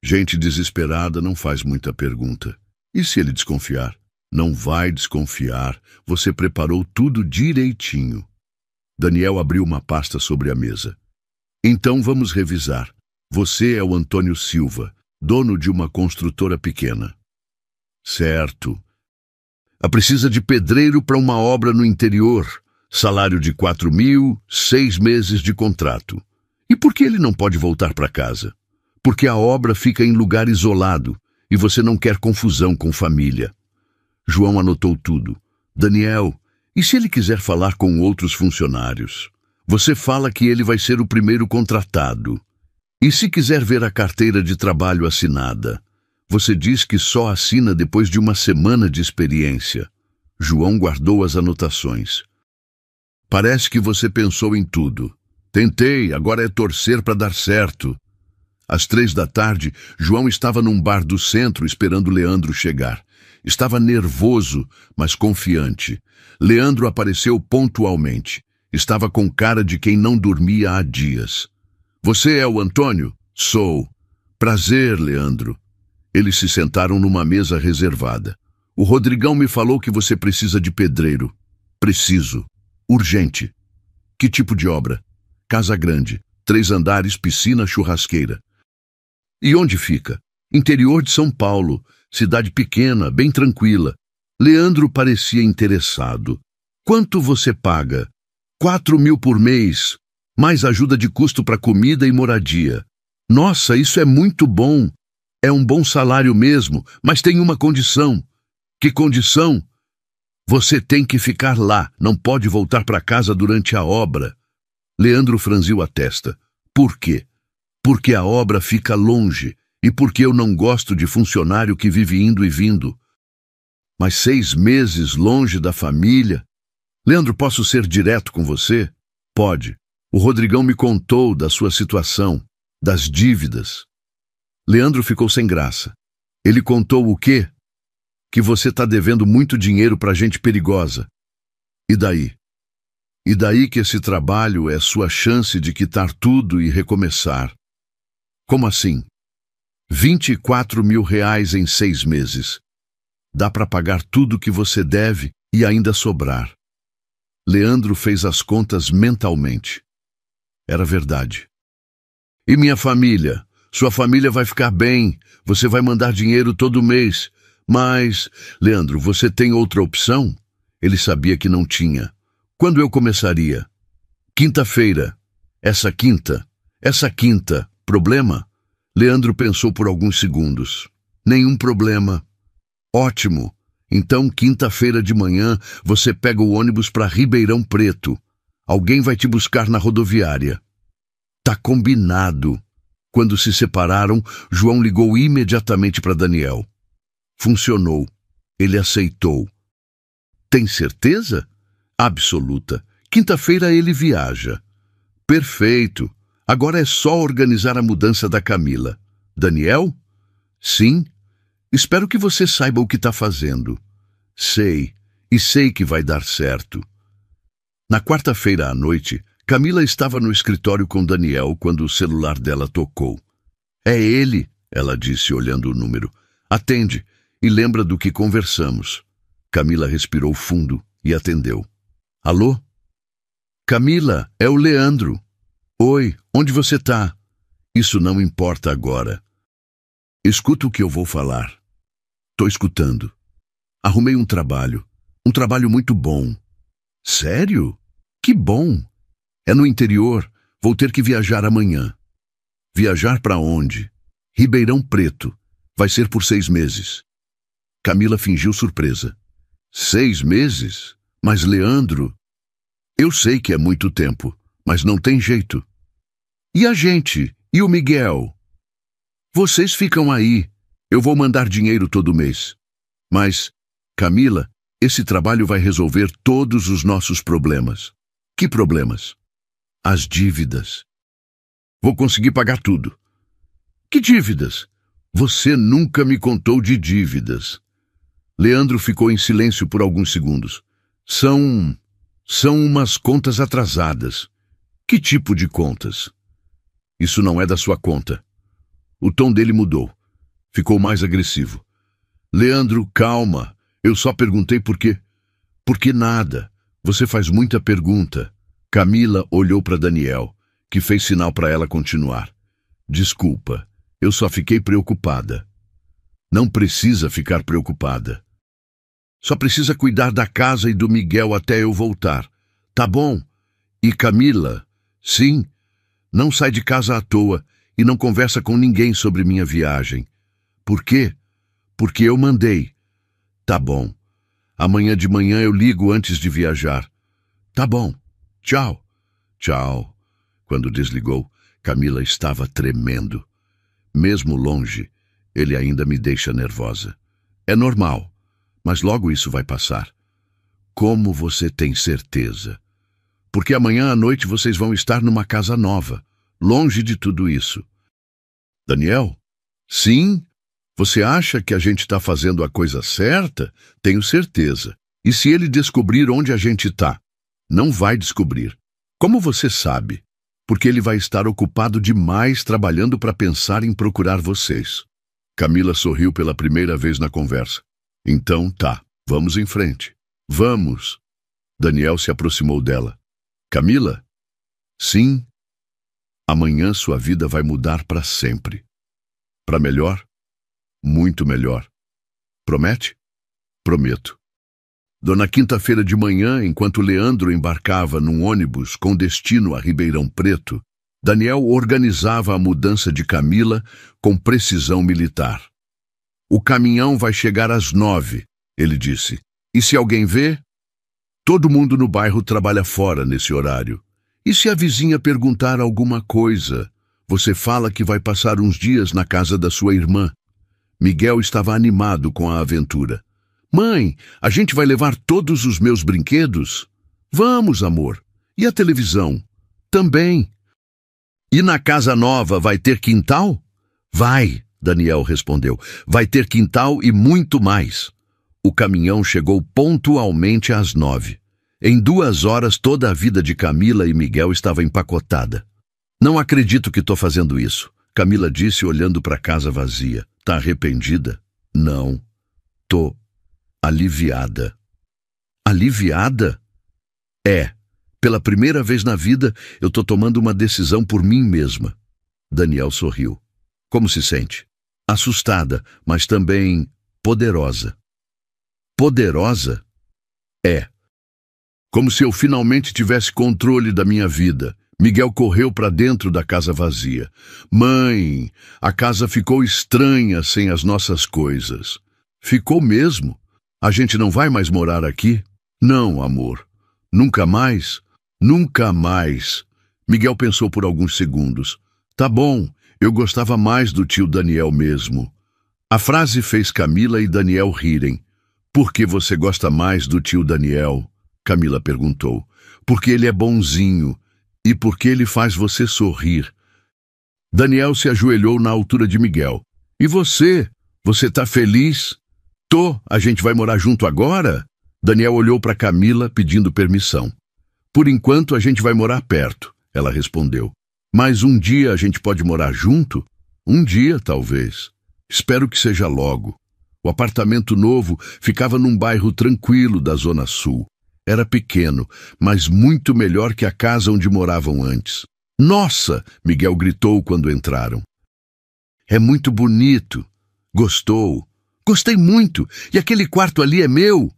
Gente desesperada não faz muita pergunta. E se ele desconfiar? Não vai desconfiar. Você preparou tudo direitinho. Daniel abriu uma pasta sobre a mesa. Então vamos revisar. Você é o Antônio Silva, dono de uma construtora pequena. Certo. Precisa de pedreiro para uma obra no interior. Salário de 4.000, 6 meses de contrato. E por que ele não pode voltar para casa? Porque a obra fica em lugar isolado e você não quer confusão com família. João anotou tudo. Daniel, e se ele quiser falar com outros funcionários? Você fala que ele vai ser o primeiro contratado. E se quiser ver a carteira de trabalho assinada? Você diz que só assina depois de uma semana de experiência. João guardou as anotações. Parece que você pensou em tudo. Tentei, agora é torcer para dar certo. Às 3 da tarde, João estava num bar do centro esperando Leandro chegar. Estava nervoso, mas confiante. Leandro apareceu pontualmente. Estava com cara de quem não dormia há dias. Você é o Antônio? Sou. Prazer, Leandro. Eles se sentaram numa mesa reservada. O Rodrigão me falou que você precisa de pedreiro. Preciso. Urgente. Que tipo de obra? Casa grande, 3 andares, piscina, churrasqueira. E onde fica? Interior de São Paulo, cidade pequena, bem tranquila. Leandro parecia interessado. Quanto você paga? 4.000 por mês, mais ajuda de custo para comida e moradia. Nossa, isso é muito bom. É um bom salário mesmo, mas tem uma condição. Que condição? Você tem que ficar lá, não pode voltar para casa durante a obra. Leandro franziu a testa. Por quê? Porque a obra fica longe e porque eu não gosto de funcionário que vive indo e vindo. Mas 6 meses longe da família... Leandro, posso ser direto com você? Pode. O Rodrigão me contou da sua situação, das dívidas. Leandro ficou sem graça. Ele contou o quê? Que você está devendo muito dinheiro para gente perigosa. E daí? E daí que esse trabalho é sua chance de quitar tudo e recomeçar. Como assim? 24.000 reais em 6 meses. Dá para pagar tudo que você deve e ainda sobrar. Leandro fez as contas mentalmente. Era verdade. E minha família? Sua família vai ficar bem. Você vai mandar dinheiro todo mês. Mas, Leandro, você tem outra opção? Ele sabia que não tinha. Quando eu começaria? Quinta-feira. Essa quinta. Problema? Leandro pensou por alguns segundos. Nenhum problema. Ótimo. Então, quinta-feira de manhã, você pega o ônibus para Ribeirão Preto. Alguém vai te buscar na rodoviária. Tá combinado. Quando se separaram, João ligou imediatamente para Daniel. Funcionou. Ele aceitou. Tem certeza? Absoluta. Quinta-feira ele viaja. Perfeito. Agora é só organizar a mudança da Camila. Daniel? Sim. Espero que você saiba o que está fazendo. Sei. E sei que vai dar certo. Na quarta-feira à noite, Camila estava no escritório com Daniel quando o celular dela tocou. É ele, ela disse olhando o número. Atende e lembra do que conversamos. Camila respirou fundo e atendeu. Alô? Camila, é o Leandro. Oi, onde você tá? Isso não importa agora. Escuta o que eu vou falar. Tô escutando. Arrumei um trabalho muito bom. Sério? Que bom. É no interior, vou ter que viajar amanhã. Viajar para onde? Ribeirão Preto. Vai ser por 6 meses. Camila fingiu surpresa. 6 meses? Mas, Leandro... Eu sei que é muito tempo, mas não tem jeito. E a gente? E o Miguel? Vocês ficam aí. Eu vou mandar dinheiro todo mês. Mas, Camila, esse trabalho vai resolver todos os nossos problemas. Que problemas? As dívidas. Vou conseguir pagar tudo. Que dívidas? Você nunca me contou de dívidas. Leandro ficou em silêncio por alguns segundos. São umas contas atrasadas. Que tipo de contas? Isso não é da sua conta. O tom dele mudou. Ficou mais agressivo. Leandro, calma. Eu só perguntei por quê. Por que nada? Você faz muita pergunta. Camila olhou para Daniel, que fez sinal para ela continuar. Desculpa, eu só fiquei preocupada. Não precisa ficar preocupada. Só precisa cuidar da casa e do Miguel até eu voltar. Tá bom? E Camila? Sim. Não sai de casa à toa e não conversa com ninguém sobre minha viagem. Por quê? Porque eu mandei. Tá bom. Amanhã de manhã eu ligo antes de viajar. Tá bom. Tchau. Tchau. Quando desligou, Camila estava tremendo. Mesmo longe, ele ainda me deixa nervosa. É normal, mas logo isso vai passar. Como você tem certeza? Porque amanhã à noite vocês vão estar numa casa nova, longe de tudo isso. Daniel? Sim? Você acha que a gente está fazendo a coisa certa? Tenho certeza. E se ele descobrir onde a gente está? Não vai descobrir. Como você sabe? Porque ele vai estar ocupado demais trabalhando para pensar em procurar vocês. Camila sorriu pela primeira vez na conversa. Então tá, vamos em frente. Vamos. Daniel se aproximou dela. Camila? Sim. Amanhã sua vida vai mudar para sempre. Para melhor? Muito melhor. Promete? Prometo. Na quinta-feira de manhã, enquanto Leandro embarcava num ônibus com destino a Ribeirão Preto, Daniel organizava a mudança de Camila com precisão militar. O caminhão vai chegar às 9, ele disse. E se alguém vê? Todo mundo no bairro trabalha fora nesse horário. E se a vizinha perguntar alguma coisa? Você fala que vai passar uns dias na casa da sua irmã. Miguel estava animado com a aventura. Mãe, a gente vai levar todos os meus brinquedos? Vamos, amor. E a televisão? Também. E na casa nova vai ter quintal? Vai, Daniel respondeu. Vai ter quintal e muito mais. O caminhão chegou pontualmente às 9. Em 2 horas, toda a vida de Camila e Miguel estava empacotada. Não acredito que estou fazendo isso, Camila disse olhando para a casa vazia. Tá arrependida? Não. Tô aliviada. Aliviada? É. Pela primeira vez na vida, eu tô tomando uma decisão por mim mesma. Daniel sorriu. Como se sente? Assustada, mas também poderosa. Poderosa? É. Como se eu finalmente tivesse controle da minha vida. Miguel correu para dentro da casa vazia. Mãe, a casa ficou estranha sem as nossas coisas. Ficou mesmo? A gente não vai mais morar aqui? Não, amor. Nunca mais? Nunca mais. Miguel pensou por alguns segundos. Tá bom, eu gostava mais do tio Daniel mesmo. A frase fez Camila e Daniel rirem. Por que você gosta mais do tio Daniel? Camila perguntou. Porque ele é bonzinho. E porque ele faz você sorrir. Daniel se ajoelhou na altura de Miguel. E você? Você tá feliz? Tô. A gente vai morar junto agora? Daniel olhou para Camila pedindo permissão. Por enquanto a gente vai morar perto, ela respondeu. Mas um dia a gente pode morar junto? Um dia, talvez. Espero que seja logo. O apartamento novo ficava num bairro tranquilo da Zona Sul. Era pequeno, mas muito melhor que a casa onde moravam antes. Nossa! Miguel gritou quando entraram. É muito bonito. Gostou? Gostei muito. E aquele quarto ali é meu?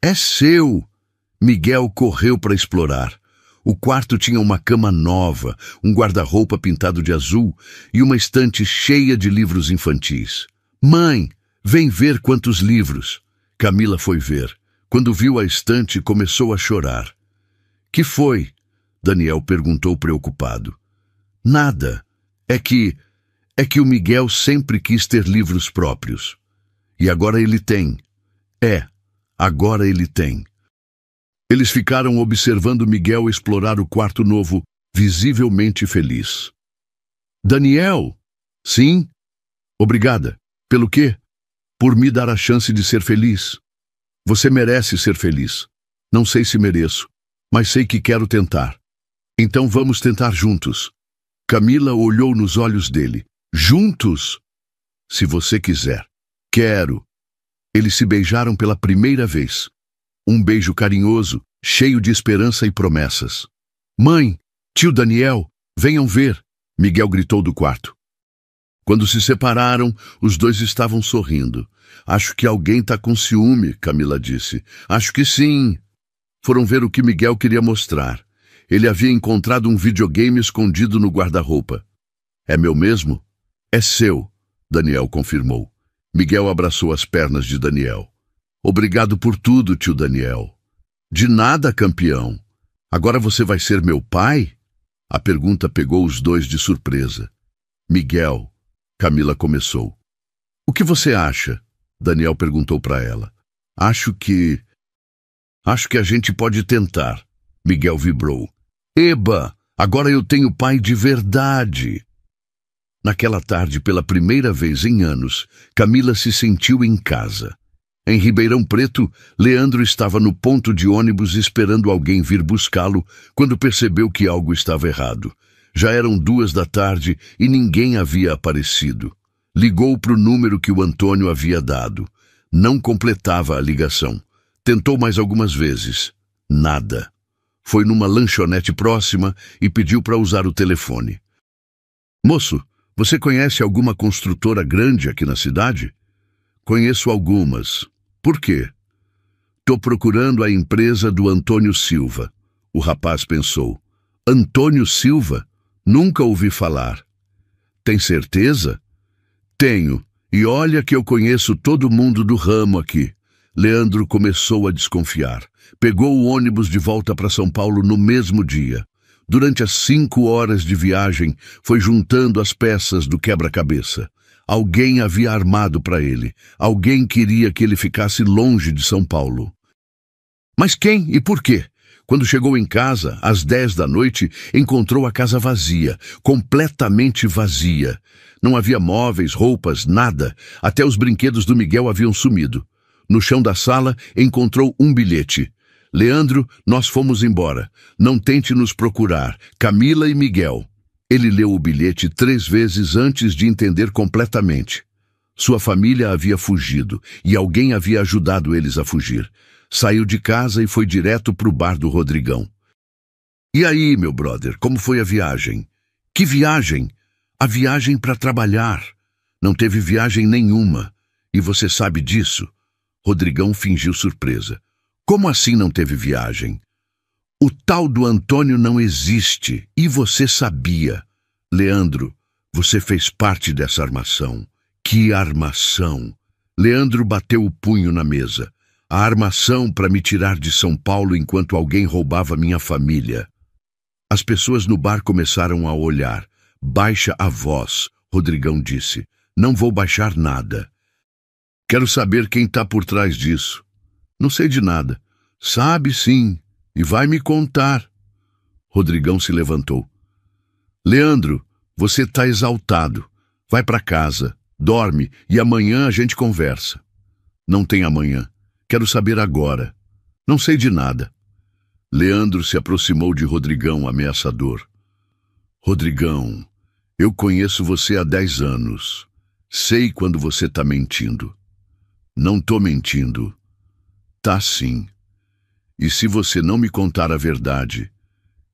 É seu. Miguel correu para explorar. O quarto tinha uma cama nova, um guarda-roupa pintado de azul e uma estante cheia de livros infantis. Mãe, vem ver quantos livros. Camila foi ver. Quando viu a estante, começou a chorar. Que foi? Daniel perguntou preocupado. Nada. É que o Miguel sempre quis ter livros próprios. E agora ele tem. Agora ele tem. Eles ficaram observando Miguel explorar o quarto novo, visivelmente feliz. Daniel? Sim? Obrigada. Pelo quê? Por me dar a chance de ser feliz. Você merece ser feliz. Não sei se mereço, mas sei que quero tentar. Então vamos tentar juntos. Camila olhou nos olhos dele. Juntos? Se você quiser. Quero. Eles se beijaram pela primeira vez. Um beijo carinhoso, cheio de esperança e promessas. Mãe, tio Daniel, venham ver, Miguel gritou do quarto. Quando se separaram, os dois estavam sorrindo. Acho que alguém tá com ciúme, Camila disse. Acho que sim. Foram ver o que Miguel queria mostrar. Ele havia encontrado um videogame escondido no guarda-roupa. É meu mesmo? É seu, Daniel confirmou. Miguel abraçou as pernas de Daniel. Obrigado por tudo, tio Daniel. De nada, campeão. Agora você vai ser meu pai? A pergunta pegou os dois de surpresa. Miguel, Camila começou. O que você acha? Daniel perguntou para ela. Acho que a gente pode tentar. Miguel vibrou. Eba, agora eu tenho pai de verdade. Naquela tarde, pela primeira vez em anos, Camila se sentiu em casa. Em Ribeirão Preto, Leandro estava no ponto de ônibus esperando alguém vir buscá-lo quando percebeu que algo estava errado. Já eram 2 da tarde e ninguém havia aparecido. Ligou para o número que o Antônio havia dado. Não completava a ligação. Tentou mais algumas vezes. Nada. Foi numa lanchonete próxima e pediu para usar o telefone. Moço, você conhece alguma construtora grande aqui na cidade? Conheço algumas. Por quê? Tô procurando a empresa do Antônio Silva. O rapaz pensou. Antônio Silva? Nunca ouvi falar. Tem certeza? Tenho. E olha que eu conheço todo mundo do ramo aqui. Leandro começou a desconfiar. Pegou o ônibus de volta para São Paulo no mesmo dia. Durante as 5 horas de viagem, foi juntando as peças do quebra-cabeça. Alguém havia armado para ele. Alguém queria que ele ficasse longe de São Paulo. Mas quem e por quê? Quando chegou em casa, às 10 da noite, encontrou a casa vazia, completamente vazia. Não havia móveis, roupas, nada. Até os brinquedos do Miguel haviam sumido. No chão da sala, encontrou um bilhete. Leandro, nós fomos embora. Não tente nos procurar. Camila e Miguel. Ele leu o bilhete 3 vezes antes de entender completamente. Sua família havia fugido e alguém havia ajudado eles a fugir. Saiu de casa e foi direto para o bar do Rodrigão. E aí, meu brother, como foi a viagem? Que viagem? A viagem para trabalhar. Não teve viagem nenhuma. E você sabe disso? Rodrigão fingiu surpresa. Como assim não teve viagem? O tal do Antônio não existe, e você sabia. Leandro, você fez parte dessa armação. Que armação! Leandro bateu o punho na mesa. A armação para me tirar de São Paulo enquanto alguém roubava minha família. As pessoas no bar começaram a olhar. Baixa a voz, Rodrigão disse. Não vou baixar nada. Quero saber quem está por trás disso. Não sei de nada. Sabe sim, e vai me contar. Rodrigão se levantou. Leandro, você está exaltado. Vai para casa, dorme e amanhã a gente conversa. Não tem amanhã. Quero saber agora. Não sei de nada. Leandro se aproximou de Rodrigão, ameaçador. Rodrigão, eu conheço você há 10 anos. Sei quando você está mentindo. Não tô mentindo. Tá sim. E se você não me contar a verdade,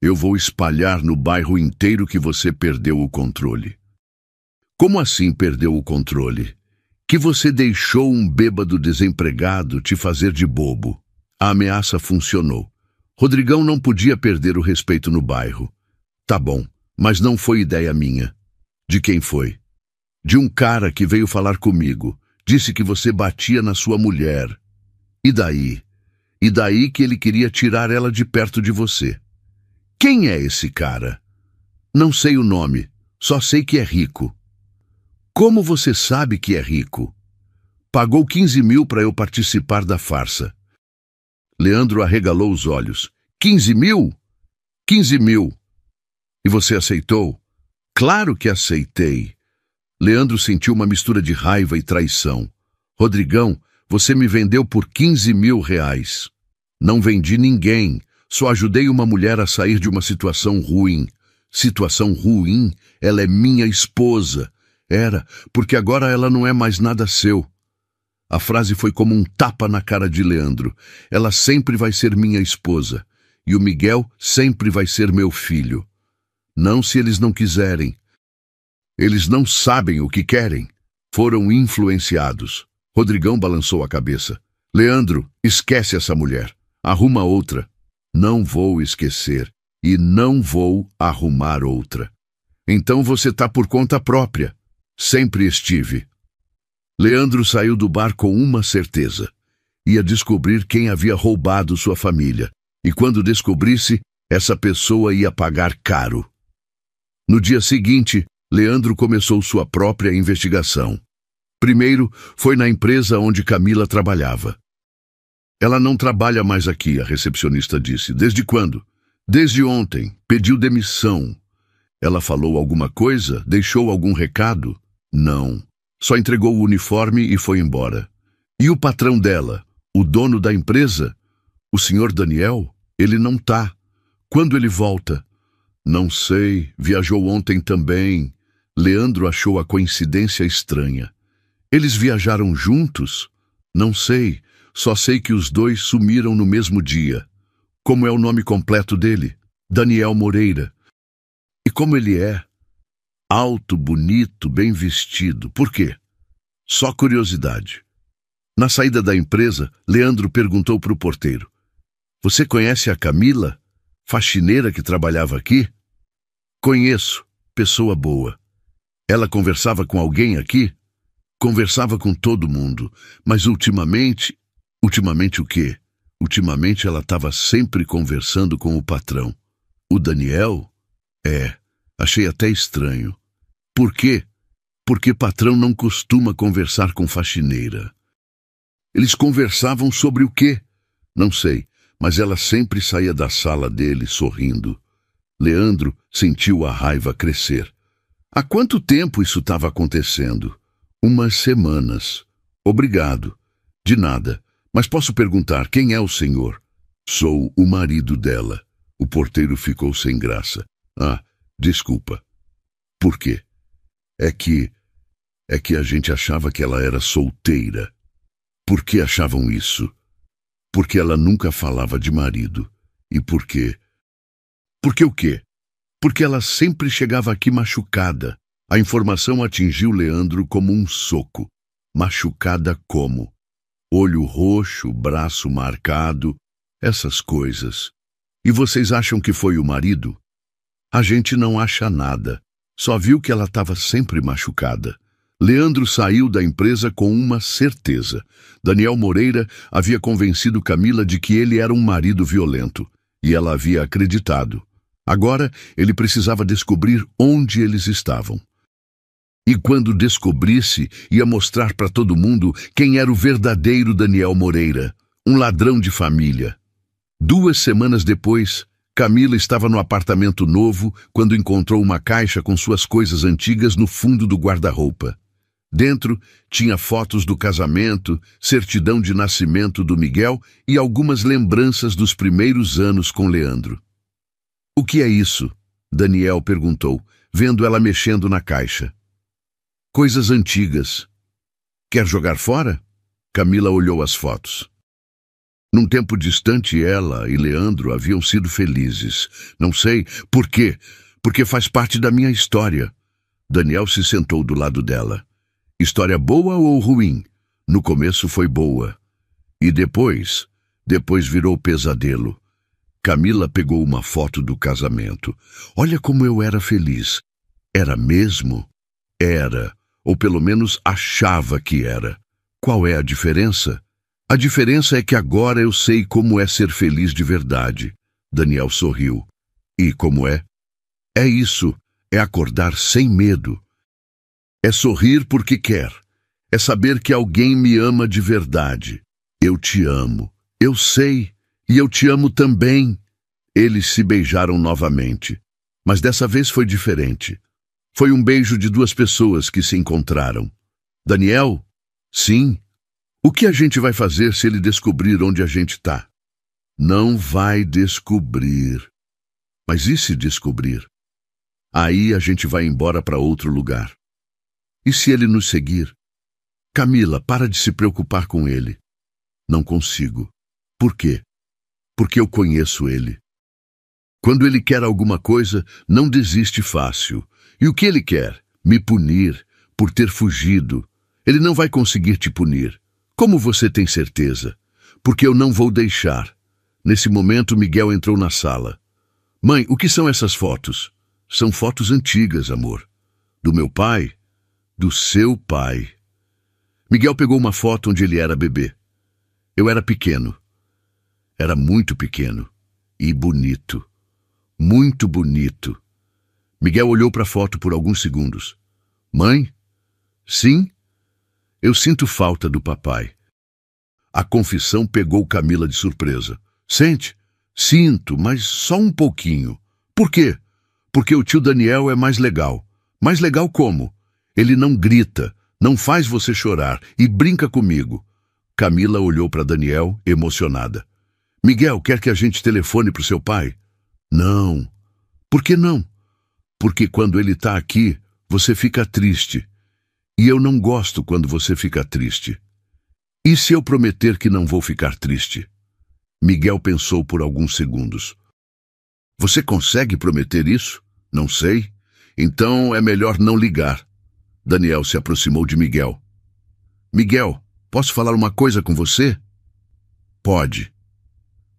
eu vou espalhar no bairro inteiro que você perdeu o controle. Como assim perdeu o controle? Que você deixou um bêbado desempregado te fazer de bobo. A ameaça funcionou. Rodrigão não podia perder o respeito no bairro. Tá bom, mas não foi ideia minha. De quem foi? De um cara que veio falar comigo. Disse que você batia na sua mulher. E daí? E daí que ele queria tirar ela de perto de você. Quem é esse cara? Não sei o nome, só sei que é rico. Como você sabe que é rico? Pagou 15 mil para eu participar da farsa. Leandro arregalou os olhos. 15 mil? 15 mil. E você aceitou? Claro que aceitei. Leandro sentiu uma mistura de raiva e traição. Rodrigão, você me vendeu por 15 mil reais. Não vendi ninguém. Só ajudei uma mulher a sair de uma situação ruim. Situação ruim? Ela é minha esposa. Era, porque agora ela não é mais nada seu. A frase foi como um tapa na cara de Leandro. Ela sempre vai ser minha esposa. E o Miguel sempre vai ser meu filho. Não se eles não quiserem. Eles não sabem o que querem. Foram influenciados. Rodrigão balançou a cabeça. Leandro, esquece essa mulher. Arruma outra. Não vou esquecer. E não vou arrumar outra. Então você tá por conta própria. Sempre estive. Leandro saiu do bar com uma certeza. Ia descobrir quem havia roubado sua família. E quando descobrisse, essa pessoa ia pagar caro. No dia seguinte, Leandro começou sua própria investigação. Primeiro, foi na empresa onde Camila trabalhava. Ela não trabalha mais aqui, a recepcionista disse. Desde quando? Desde ontem. Pediu demissão. Ela falou alguma coisa? Deixou algum recado? Não. Só entregou o uniforme e foi embora. E o patrão dela, o dono da empresa? O senhor Daniel? Ele não tá. Quando ele volta? Não sei. Viajou ontem também. Leandro achou a coincidência estranha. Eles viajaram juntos? Não sei. Só sei que os dois sumiram no mesmo dia. Como é o nome completo dele? Daniel Moreira. E como ele é? Alto, bonito, bem vestido. Por quê? Só curiosidade. Na saída da empresa, Leandro perguntou para o porteiro. Você conhece a Camila? Faxineira que trabalhava aqui? Conheço. Pessoa boa. Ela conversava com alguém aqui? Conversava com todo mundo. Mas ultimamente... Ultimamente o quê? Ultimamente ela estava sempre conversando com o patrão. O Daniel? Achei até estranho. Por quê? Porque patrão não costuma conversar com faxineira. Eles conversavam sobre o quê? Não sei, mas ela sempre saía da sala dele sorrindo. Leandro sentiu a raiva crescer. Há quanto tempo isso estava acontecendo? Umas semanas. Obrigado. De nada. Mas posso perguntar, quem é o senhor? Sou o marido dela. O porteiro ficou sem graça. Ah, desculpa. Por quê? É que a gente achava que ela era solteira. Por que achavam isso? Porque ela nunca falava de marido. E por quê? Por que o quê? Porque ela sempre chegava aqui machucada. A informação atingiu Leandro como um soco. Machucada como? Olho roxo, braço marcado, essas coisas. E vocês acham que foi o marido? A gente não acha nada. Só viu que ela estava sempre machucada. Leandro saiu da empresa com uma certeza. Daniel Moreira havia convencido Camila de que ele era um marido violento. E ela havia acreditado. Agora, ele precisava descobrir onde eles estavam. E quando descobrisse, ia mostrar para todo mundo quem era o verdadeiro Daniel Moreira, um ladrão de família. 2 semanas depois, Camila estava no apartamento novo quando encontrou uma caixa com suas coisas antigas no fundo do guarda-roupa. Dentro tinha fotos do casamento, certidão de nascimento do Miguel e algumas lembranças dos primeiros anos com Leandro. O que é isso? Daniel perguntou, vendo ela mexendo na caixa. Coisas antigas. Quer jogar fora? Camila olhou as fotos. Num tempo distante, ela e Leandro haviam sido felizes. Não sei por quê, porque faz parte da minha história. Daniel se sentou do lado dela. História boa ou ruim? No começo foi boa. E depois virou pesadelo. Camila pegou uma foto do casamento. Olha como eu era feliz. Era mesmo? Era. Ou pelo menos achava que era. Qual é a diferença? A diferença é que agora eu sei como é ser feliz de verdade. Daniel sorriu. E como é? É isso. É acordar sem medo. É sorrir porque quer. É saber que alguém me ama de verdade. Eu te amo. Eu sei. E eu te amo também. Eles se beijaram novamente. Mas dessa vez foi diferente. Foi um beijo de 2 pessoas que se encontraram. Daniel? Sim. O que a gente vai fazer se ele descobrir onde a gente está? Não vai descobrir. Mas e se descobrir? Aí a gente vai embora para outro lugar. E se ele nos seguir? Camila, para de se preocupar com ele. Não consigo. Por quê? Porque eu conheço ele. Quando ele quer alguma coisa, não desiste fácil. E o que ele quer? Me punir por ter fugido. Ele não vai conseguir te punir. Como você tem certeza? Porque eu não vou deixar. Nesse momento, Miguel entrou na sala. Mãe, o que são essas fotos? São fotos antigas, amor. Do meu pai? Do seu pai. Miguel pegou uma foto onde ele era bebê. Eu era pequeno. Era muito pequeno. E bonito. Muito bonito. Miguel olhou para a foto por alguns segundos. Mãe? Sim? Eu sinto falta do papai. A confissão pegou Camila de surpresa. Sente? Sinto, mas só um pouquinho. Por quê? Porque o tio Daniel é mais legal. Mais legal como? Ele não grita, não faz você chorar e brinca comigo. Camila olhou para Daniel, emocionada. Miguel, quer que a gente telefone para o seu pai? Não. Por que não? Porque quando ele está aqui, você fica triste. E eu não gosto quando você fica triste. E se eu prometer que não vou ficar triste? Miguel pensou por alguns segundos. Você consegue prometer isso? Não sei. Então é melhor não ligar. Daniel se aproximou de Miguel. Miguel, posso falar uma coisa com você? Pode.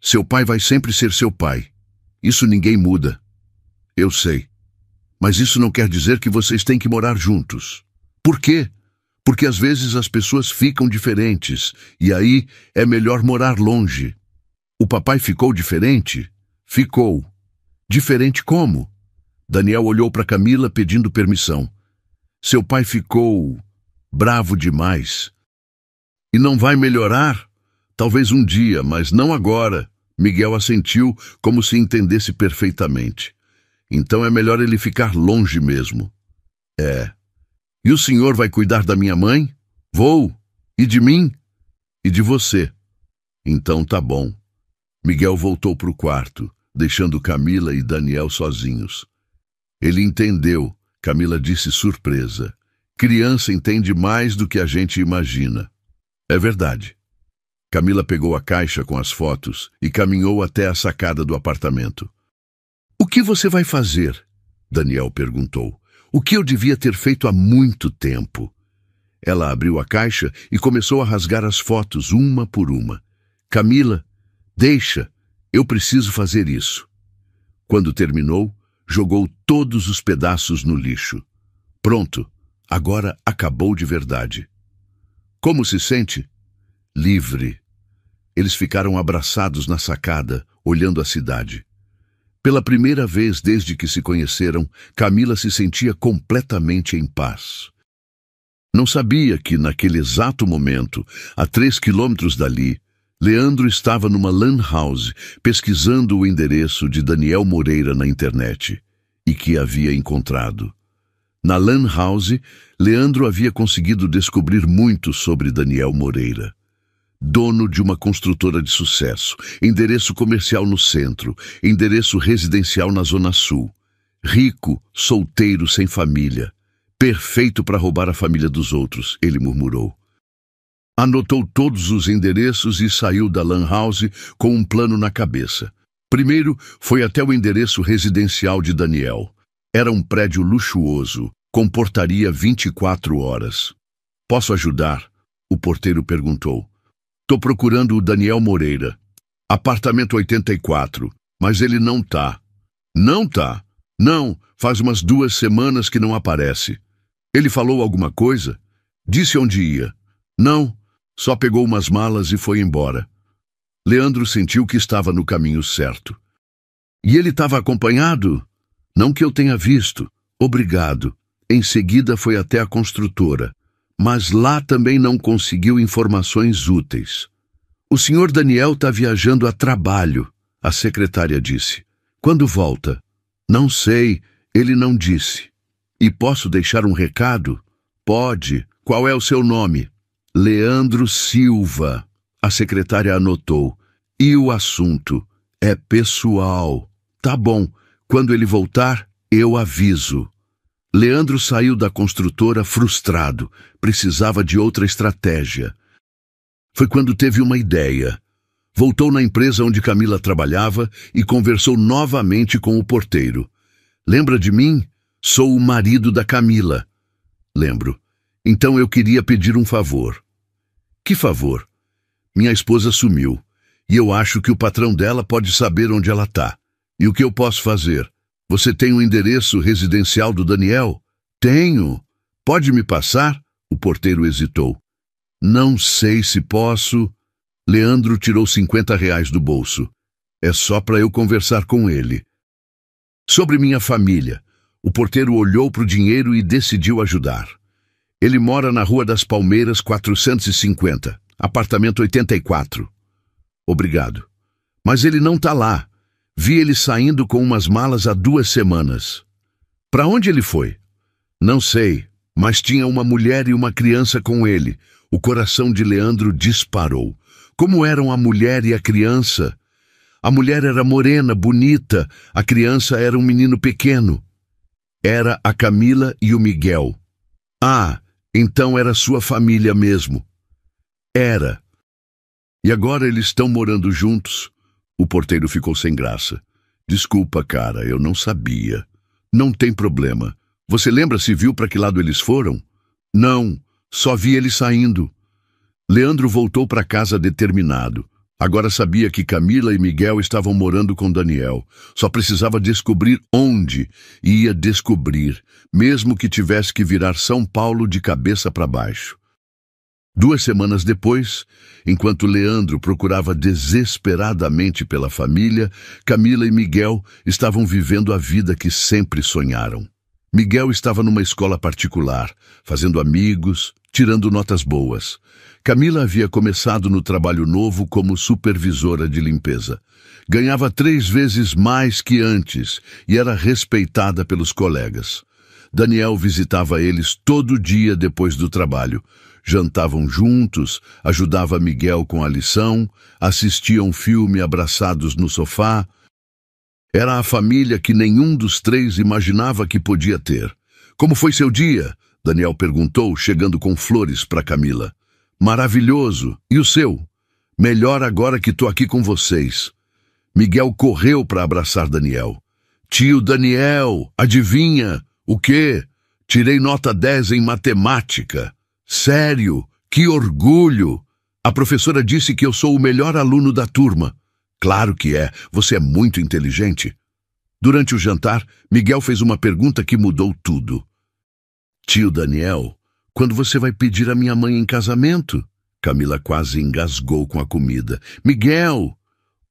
Seu pai vai sempre ser seu pai. Isso ninguém muda. Eu sei. Mas isso não quer dizer que vocês têm que morar juntos. Por quê? Porque às vezes as pessoas ficam diferentes, e aí é melhor morar longe. O papai ficou diferente? Ficou. Diferente como? Daniel olhou para Camila pedindo permissão. Seu pai ficou bravo demais. E não vai melhorar? Talvez um dia, mas não agora. Miguel assentiu como se entendesse perfeitamente. Então é melhor ele ficar longe mesmo. É. E o senhor vai cuidar da minha mãe? Vou. E de mim? E de você. Então tá bom. Miguel voltou para o quarto, deixando Camila e Daniel sozinhos. Ele entendeu, Camila disse surpresa. Criança entende mais do que a gente imagina. É verdade. Camila pegou a caixa com as fotos e caminhou até a sacada do apartamento. O que você vai fazer? Daniel perguntou. O que eu devia ter feito há muito tempo. Ela abriu a caixa e começou a rasgar as fotos uma por uma. Camila, deixa, eu preciso fazer isso. Quando terminou, jogou todos os pedaços no lixo. Pronto, agora acabou de verdade. Como se sente? Livre. Eles ficaram abraçados na sacada, olhando a cidade. Pela primeira vez desde que se conheceram, Camila se sentia completamente em paz. Não sabia que, naquele exato momento, a 3 quilômetros dali, Leandro estava numa lan house pesquisando o endereço de Daniel Moreira na internet e que havia encontrado. Na lan house, Leandro havia conseguido descobrir muito sobre Daniel Moreira. Dono de uma construtora de sucesso, endereço comercial no centro, endereço residencial na Zona Sul. Rico, solteiro, sem família. Perfeito para roubar a família dos outros, ele murmurou. Anotou todos os endereços e saiu da lan house com um plano na cabeça. Primeiro, foi até o endereço residencial de Daniel. Era um prédio luxuoso, com portaria 24 horas. Posso ajudar? O porteiro perguntou. Tô procurando o Daniel Moreira. Apartamento 84, mas ele não tá. Não tá? Não, faz umas 2 semanas que não aparece. Ele falou alguma coisa? Disse onde ia? Não, só pegou umas malas e foi embora. Leandro sentiu que estava no caminho certo. E ele estava acompanhado? Não que eu tenha visto. Obrigado. Em seguida foi até a construtora. Mas lá também não conseguiu informações úteis. O senhor Daniel está viajando a trabalho, a secretária disse. Quando volta? Não sei, ele não disse. E posso deixar um recado? Pode. Qual é o seu nome? Leandro Silva. A secretária anotou. E o assunto? É pessoal. Tá bom. Quando ele voltar, eu aviso. Leandro saiu da construtora frustrado, precisava de outra estratégia. Foi quando teve uma ideia. Voltou na empresa onde Camila trabalhava e conversou novamente com o porteiro. Lembra de mim? Sou o marido da Camila. Lembro. Então eu queria pedir um favor. Que favor? Minha esposa sumiu, e eu acho que o patrão dela pode saber onde ela está. E o que eu posso fazer? Você tem o endereço residencial do Daniel? Tenho. Pode me passar? O porteiro hesitou. Não sei se posso. Leandro tirou R$ 50 do bolso. É só para eu conversar com ele. Sobre minha família. O porteiro olhou para o dinheiro e decidiu ajudar. Ele mora na Rua das Palmeiras 450, apartamento 84. Obrigado. Mas ele não está lá. Vi ele saindo com umas malas há 2 semanas. Para onde ele foi? Não sei, mas tinha uma mulher e uma criança com ele. O coração de Leandro disparou. Como eram a mulher e a criança? A mulher era morena, bonita. A criança era um menino pequeno. Era a Camila e o Miguel. Ah, então era sua família mesmo. Era. E agora eles estão morando juntos? O porteiro ficou sem graça. Desculpa, cara, eu não sabia. Não tem problema. Você lembra se viu para que lado eles foram? Não, só vi eles saindo. Leandro voltou para casa determinado. Agora sabia que Camila e Miguel estavam morando com Daniel. Só precisava descobrir onde. E ia descobrir, mesmo que tivesse que virar São Paulo de cabeça para baixo. 2 semanas depois, enquanto Leandro procurava desesperadamente pela família, Camila e Miguel estavam vivendo a vida que sempre sonharam. Miguel estava numa escola particular, fazendo amigos, tirando notas boas. Camila havia começado no trabalho novo como supervisora de limpeza. Ganhava 3 vezes mais que antes e era respeitada pelos colegas. Daniel visitava eles todo dia depois do trabalho. Jantavam juntos, ajudava Miguel com a lição, assistiam filme abraçados no sofá. Era a família que nenhum dos 3 imaginava que podia ter. Como foi seu dia? Daniel perguntou, chegando com flores para Camila. Maravilhoso. E o seu? Melhor agora que estou aqui com vocês. Miguel correu para abraçar Daniel. Tio Daniel, adivinha? O quê? Tirei nota 10 em matemática. Sério? Que orgulho! A professora disse que eu sou o melhor aluno da turma. Claro que é, você é muito inteligente. Durante o jantar, Miguel fez uma pergunta que mudou tudo. Tio Daniel, quando você vai pedir a minha mãe em casamento? Camila quase engasgou com a comida. Miguel!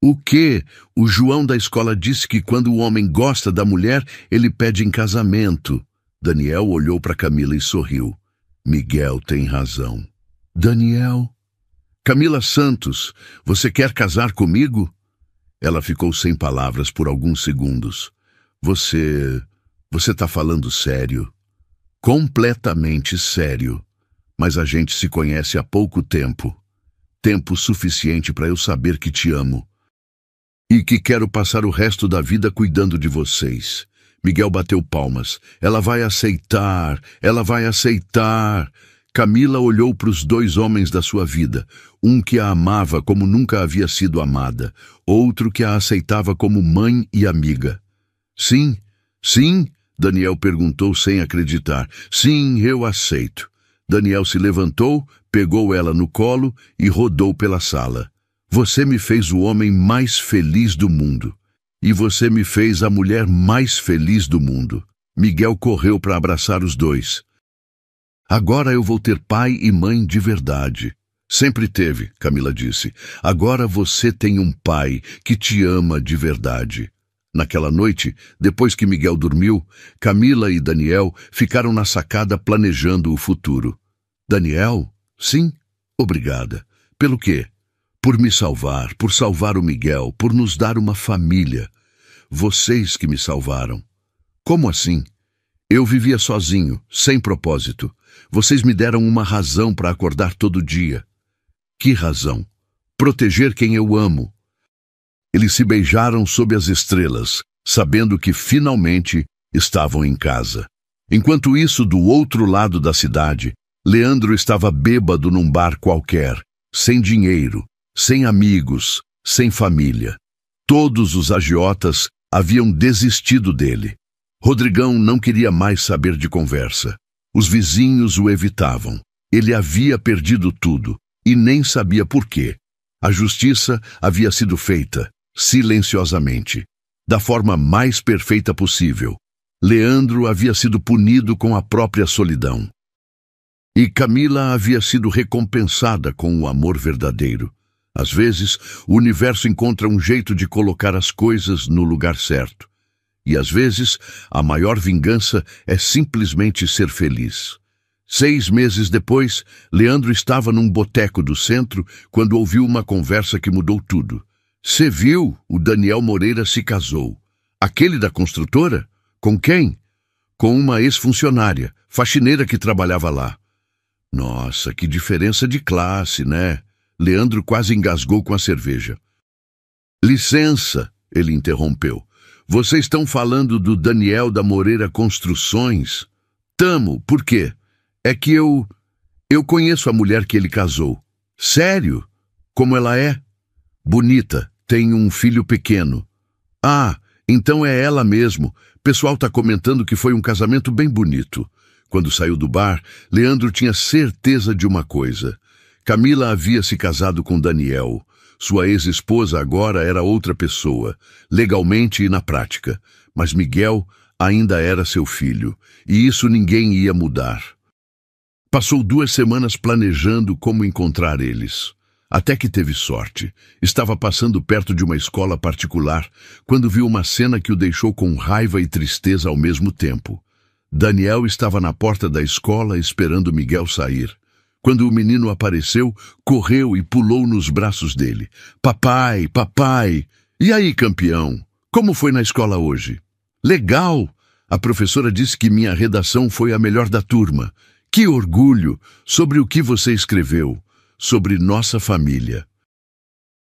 O quê? O João da escola disse que quando o homem gosta da mulher, ele pede em casamento. Daniel olhou para Camila e sorriu. Miguel tem razão. Daniel? Camila Santos, você quer casar comigo? Ela ficou sem palavras por alguns segundos. Você está falando sério? Completamente sério. Mas a gente se conhece há pouco tempo. Tempo suficiente para eu saber que te amo. E que quero passar o resto da vida cuidando de vocês. Miguel bateu palmas. Ela vai aceitar, ela vai aceitar. Camila olhou para os 2 homens da sua vida, um que a amava como nunca havia sido amada, outro que a aceitava como mãe e amiga. Sim, sim, Daniel perguntou sem acreditar. Sim, eu aceito. Daniel se levantou, pegou ela no colo e rodou pela sala. Você me fez o homem mais feliz do mundo. E você me fez a mulher mais feliz do mundo. Miguel correu para abraçar os 2. Agora eu vou ter pai e mãe de verdade. Sempre teve, Camila disse. Agora você tem um pai que te ama de verdade. Naquela noite, depois que Miguel dormiu, Camila e Daniel ficaram na sacada planejando o futuro. Daniel? Sim, obrigada. Pelo quê? Por me salvar, por salvar o Miguel, por nos dar uma família. Vocês que me salvaram. Como assim? Eu vivia sozinho, sem propósito. Vocês me deram uma razão para acordar todo dia. Que razão? Proteger quem eu amo. Eles se beijaram sob as estrelas, sabendo que finalmente estavam em casa. Enquanto isso, do outro lado da cidade, Leandro estava bêbado num bar qualquer, sem dinheiro, sem amigos, sem família. Todos os agiotas haviam desistido dele. Rodrigão não queria mais saber de conversa. Os vizinhos o evitavam. Ele havia perdido tudo e nem sabia por quê. A justiça havia sido feita, silenciosamente, da forma mais perfeita possível. Leandro havia sido punido com a própria solidão. E Camila havia sido recompensada com o amor verdadeiro. Às vezes, o universo encontra um jeito de colocar as coisas no lugar certo. E às vezes, a maior vingança é simplesmente ser feliz. 6 meses depois, Leandro estava num boteco do centro quando ouviu uma conversa que mudou tudo. "Cê viu? O Daniel Moreira se casou. Aquele da construtora? Com quem?" "Com uma ex-funcionária, faxineira que trabalhava lá." "Nossa, que diferença de classe, né?" Leandro quase engasgou com a cerveja. "Licença," ele interrompeu. "Vocês estão falando do Daniel da Moreira Construções?" "Tamo, por quê?" "É que eu conheço a mulher que ele casou." "Sério? Como ela é?" "Bonita, tem um filho pequeno." "Ah, então é ela mesmo. Pessoal tá comentando que foi um casamento bem bonito." Quando saiu do bar, Leandro tinha certeza de uma coisa. Camila havia se casado com Daniel. Sua ex-esposa agora era outra pessoa, legalmente e na prática. Mas Miguel ainda era seu filho, e isso ninguém ia mudar. Passou 2 semanas planejando como encontrar eles. Até que teve sorte. Estava passando perto de uma escola particular, quando viu uma cena que o deixou com raiva e tristeza ao mesmo tempo. Daniel estava na porta da escola esperando Miguel sair. Quando o menino apareceu, correu e pulou nos braços dele. "Papai, papai! E aí, campeão? Como foi na escola hoje?" "Legal! A professora disse que minha redação foi a melhor da turma. Que orgulho! Sobre o que você escreveu? Sobre nossa família.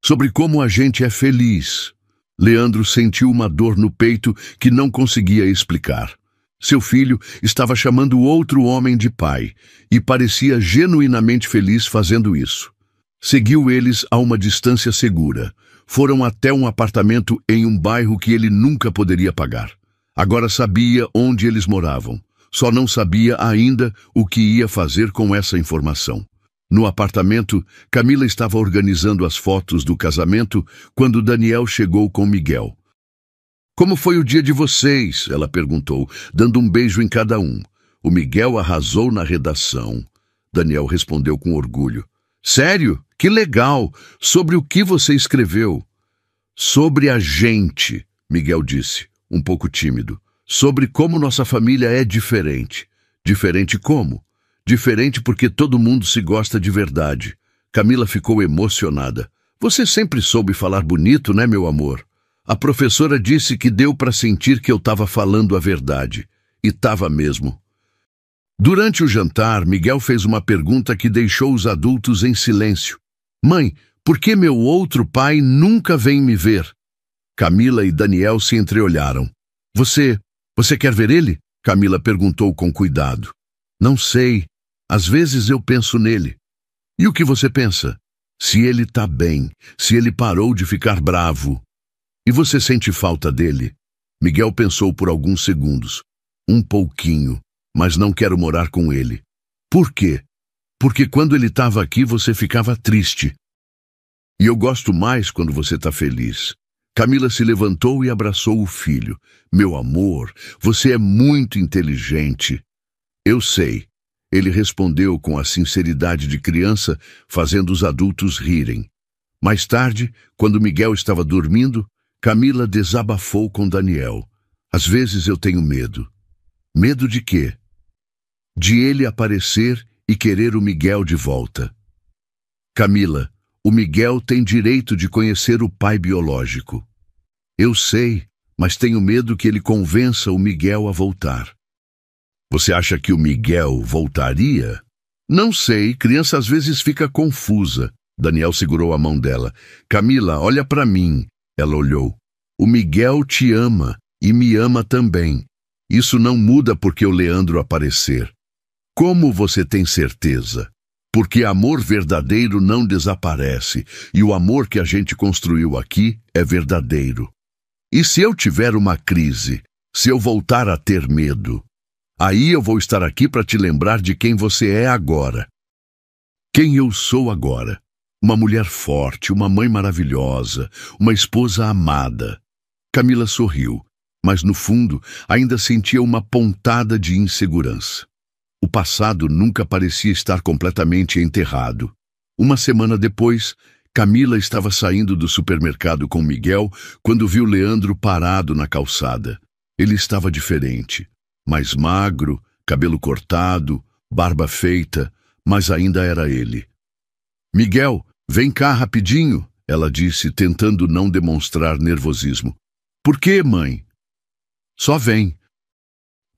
Sobre como a gente é feliz." Leandro sentiu uma dor no peito que não conseguia explicar. Seu filho estava chamando outro homem de pai e parecia genuinamente feliz fazendo isso. Seguiu eles a uma distância segura. Foram até um apartamento em um bairro que ele nunca poderia pagar. Agora sabia onde eles moravam. Só não sabia ainda o que ia fazer com essa informação. No apartamento, Camila estava organizando as fotos do casamento quando Daniel chegou com Miguel. "Como foi o dia de vocês?" ela perguntou, dando um beijo em cada um. "O Miguel arrasou na redação." Daniel respondeu com orgulho. "Sério? Que legal! Sobre o que você escreveu?" "Sobre a gente," Miguel disse, um pouco tímido. "Sobre como nossa família é diferente." "Diferente como?" "Diferente porque todo mundo se gosta de verdade." Camila ficou emocionada. "Você sempre soube falar bonito, né, meu amor?" A professora disse que deu para sentir que eu estava falando a verdade. E estava mesmo. Durante o jantar, Miguel fez uma pergunta que deixou os adultos em silêncio. "Mãe, por que meu outro pai nunca vem me ver?" Camila e Daniel se entreolharam. Você quer ver ele?" Camila perguntou com cuidado. "Não sei. Às vezes eu penso nele." "E o que você pensa?" "Se ele tá bem, se ele parou de ficar bravo." "E você sente falta dele?" Miguel pensou por alguns segundos. "Um pouquinho, mas não quero morar com ele." "Por quê?" "Porque quando ele estava aqui você ficava triste. E eu gosto mais quando você está feliz." Camila se levantou e abraçou o filho. "Meu amor, você é muito inteligente." "Eu sei." Ele respondeu com a sinceridade de criança, fazendo os adultos rirem. Mais tarde, quando Miguel estava dormindo, Camila desabafou com Daniel. "Às vezes eu tenho medo." "Medo de quê?" "De ele aparecer e querer o Miguel de volta." "Camila, o Miguel tem direito de conhecer o pai biológico." "Eu sei, mas tenho medo que ele convença o Miguel a voltar." "Você acha que o Miguel voltaria?" "Não sei, criança às vezes fica confusa." Daniel segurou a mão dela. "Camila, olha para mim." Ela olhou. "O Miguel te ama e me ama também." Isso não muda porque o Leandro aparecer. Como você tem certeza? Porque amor verdadeiro não desaparece, e o amor que a gente construiu aqui é verdadeiro. E se eu tiver uma crise, se eu voltar a ter medo, aí eu vou estar aqui para te lembrar de quem você é agora. Quem eu sou agora? Uma mulher forte, uma mãe maravilhosa, uma esposa amada. Camila sorriu, mas no fundo ainda sentia uma pontada de insegurança. O passado nunca parecia estar completamente enterrado. Uma semana depois, Camila estava saindo do supermercado com Miguel quando viu Leandro parado na calçada. Ele estava diferente, mais magro, cabelo cortado, barba feita, mas ainda era ele. Miguel, vem cá rapidinho, ela disse, tentando não demonstrar nervosismo. Por quê, mãe? Só vem.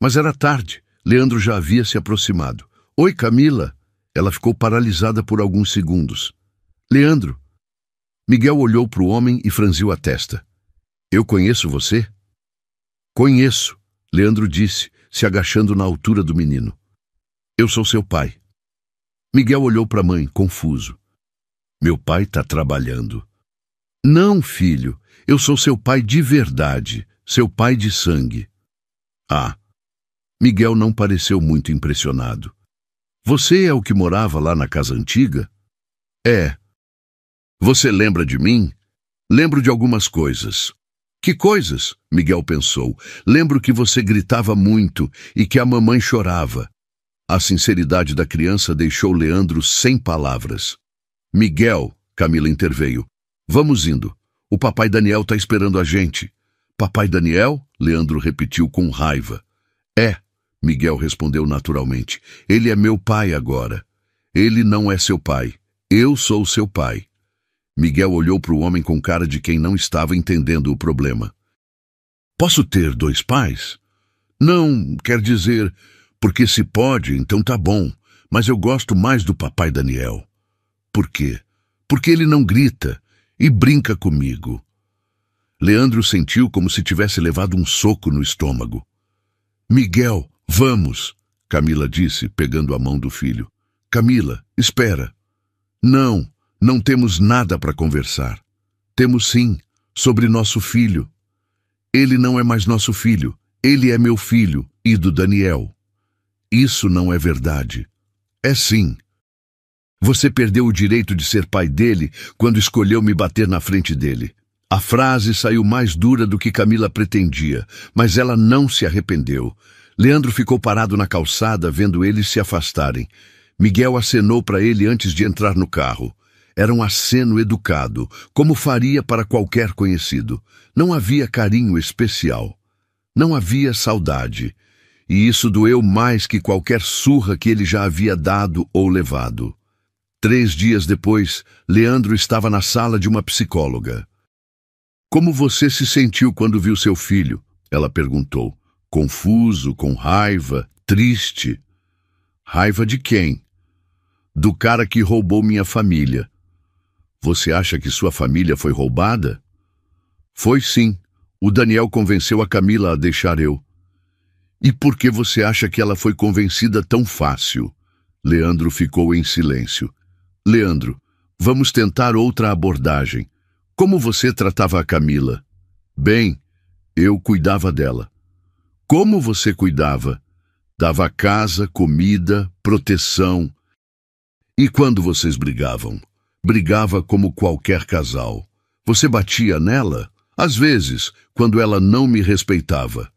Mas era tarde. Leandro já havia se aproximado. Oi, Camila. Ela ficou paralisada por alguns segundos. Leandro. Miguel olhou para o homem e franziu a testa. Eu conheço você? Conheço, Leandro disse, se agachando na altura do menino. Eu sou seu pai. Miguel olhou para a mãe, confuso. Meu pai está trabalhando. Não, filho. Eu sou seu pai de verdade, seu pai de sangue. Ah. Miguel não pareceu muito impressionado. Você é o que morava lá na casa antiga? É. Você lembra de mim? Lembro de algumas coisas. Que coisas? Miguel pensou. Lembro que você gritava muito e que a mamãe chorava. A sinceridade da criança deixou Leandro sem palavras. Miguel, Camila interveio. Vamos indo. O papai Daniel está esperando a gente. Papai Daniel? Leandro repetiu com raiva. É. Miguel respondeu naturalmente. Ele é meu pai agora. Ele não é seu pai. Eu sou seu pai. Miguel olhou para o homem com cara de quem não estava entendendo o problema. Posso ter dois pais? Não, quer dizer, porque se pode, então tá bom. Mas eu gosto mais do papai Daniel. Por quê? Porque ele não grita e brinca comigo. Leandro sentiu como se tivesse levado um soco no estômago. Miguel, vamos, Camila disse, pegando a mão do filho. Camila, espera. Não, não temos nada para conversar. Temos sim, sobre nosso filho. Ele não é mais nosso filho, ele é meu filho e do Daniel. Isso não é verdade. É sim. Você perdeu o direito de ser pai dele quando escolheu me bater na frente dele. A frase saiu mais dura do que Camila pretendia, mas ela não se arrependeu. Leandro ficou parado na calçada, vendo eles se afastarem. Miguel acenou para ele antes de entrar no carro. Era um aceno educado, como faria para qualquer conhecido. Não havia carinho especial. Não havia saudade. E isso doeu mais que qualquer surra que ele já havia dado ou levado. 3 dias depois, Leandro estava na sala de uma psicóloga. Como você se sentiu quando viu seu filho? Ela perguntou. Confuso, com raiva, triste. Raiva de quem? Do cara que roubou minha família. Você acha que sua família foi roubada? Foi sim. O Daniel convenceu a Camila a deixar eu. E por que você acha que ela foi convencida tão fácil? Leandro ficou em silêncio. Leandro, vamos tentar outra abordagem. Como você tratava a Camila? Bem, eu cuidava dela. Como você cuidava? Dava casa, comida, proteção. E quando vocês brigavam? Brigava como qualquer casal. Você batia nela? Às vezes, quando ela não me respeitava.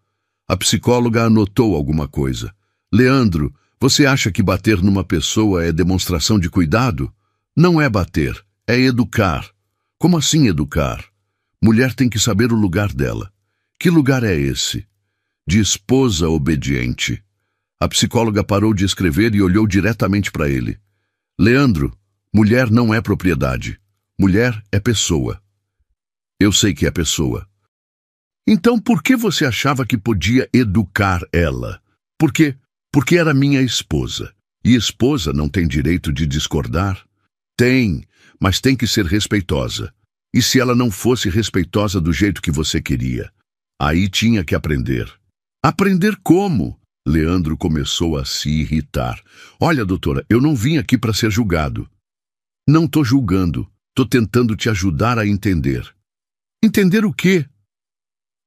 A psicóloga anotou alguma coisa. Leandro, você acha que bater numa pessoa é demonstração de cuidado? Não é bater, é educar. Como assim educar? Mulher tem que saber o lugar dela. Que lugar é esse? De esposa obediente. A psicóloga parou de escrever e olhou diretamente para ele. Leandro, mulher não é propriedade. Mulher é pessoa. Eu sei que é pessoa. Então por que você achava que podia educar ela? Por quê? Porque era minha esposa. E esposa não tem direito de discordar? Tem, mas tem que ser respeitosa. E se ela não fosse respeitosa do jeito que você queria? Aí tinha que aprender. Aprender como? Leandro começou a se irritar. Olha, doutora, eu não vim aqui para ser julgado. Não estou julgando. Estou tentando te ajudar a entender. Entender o quê?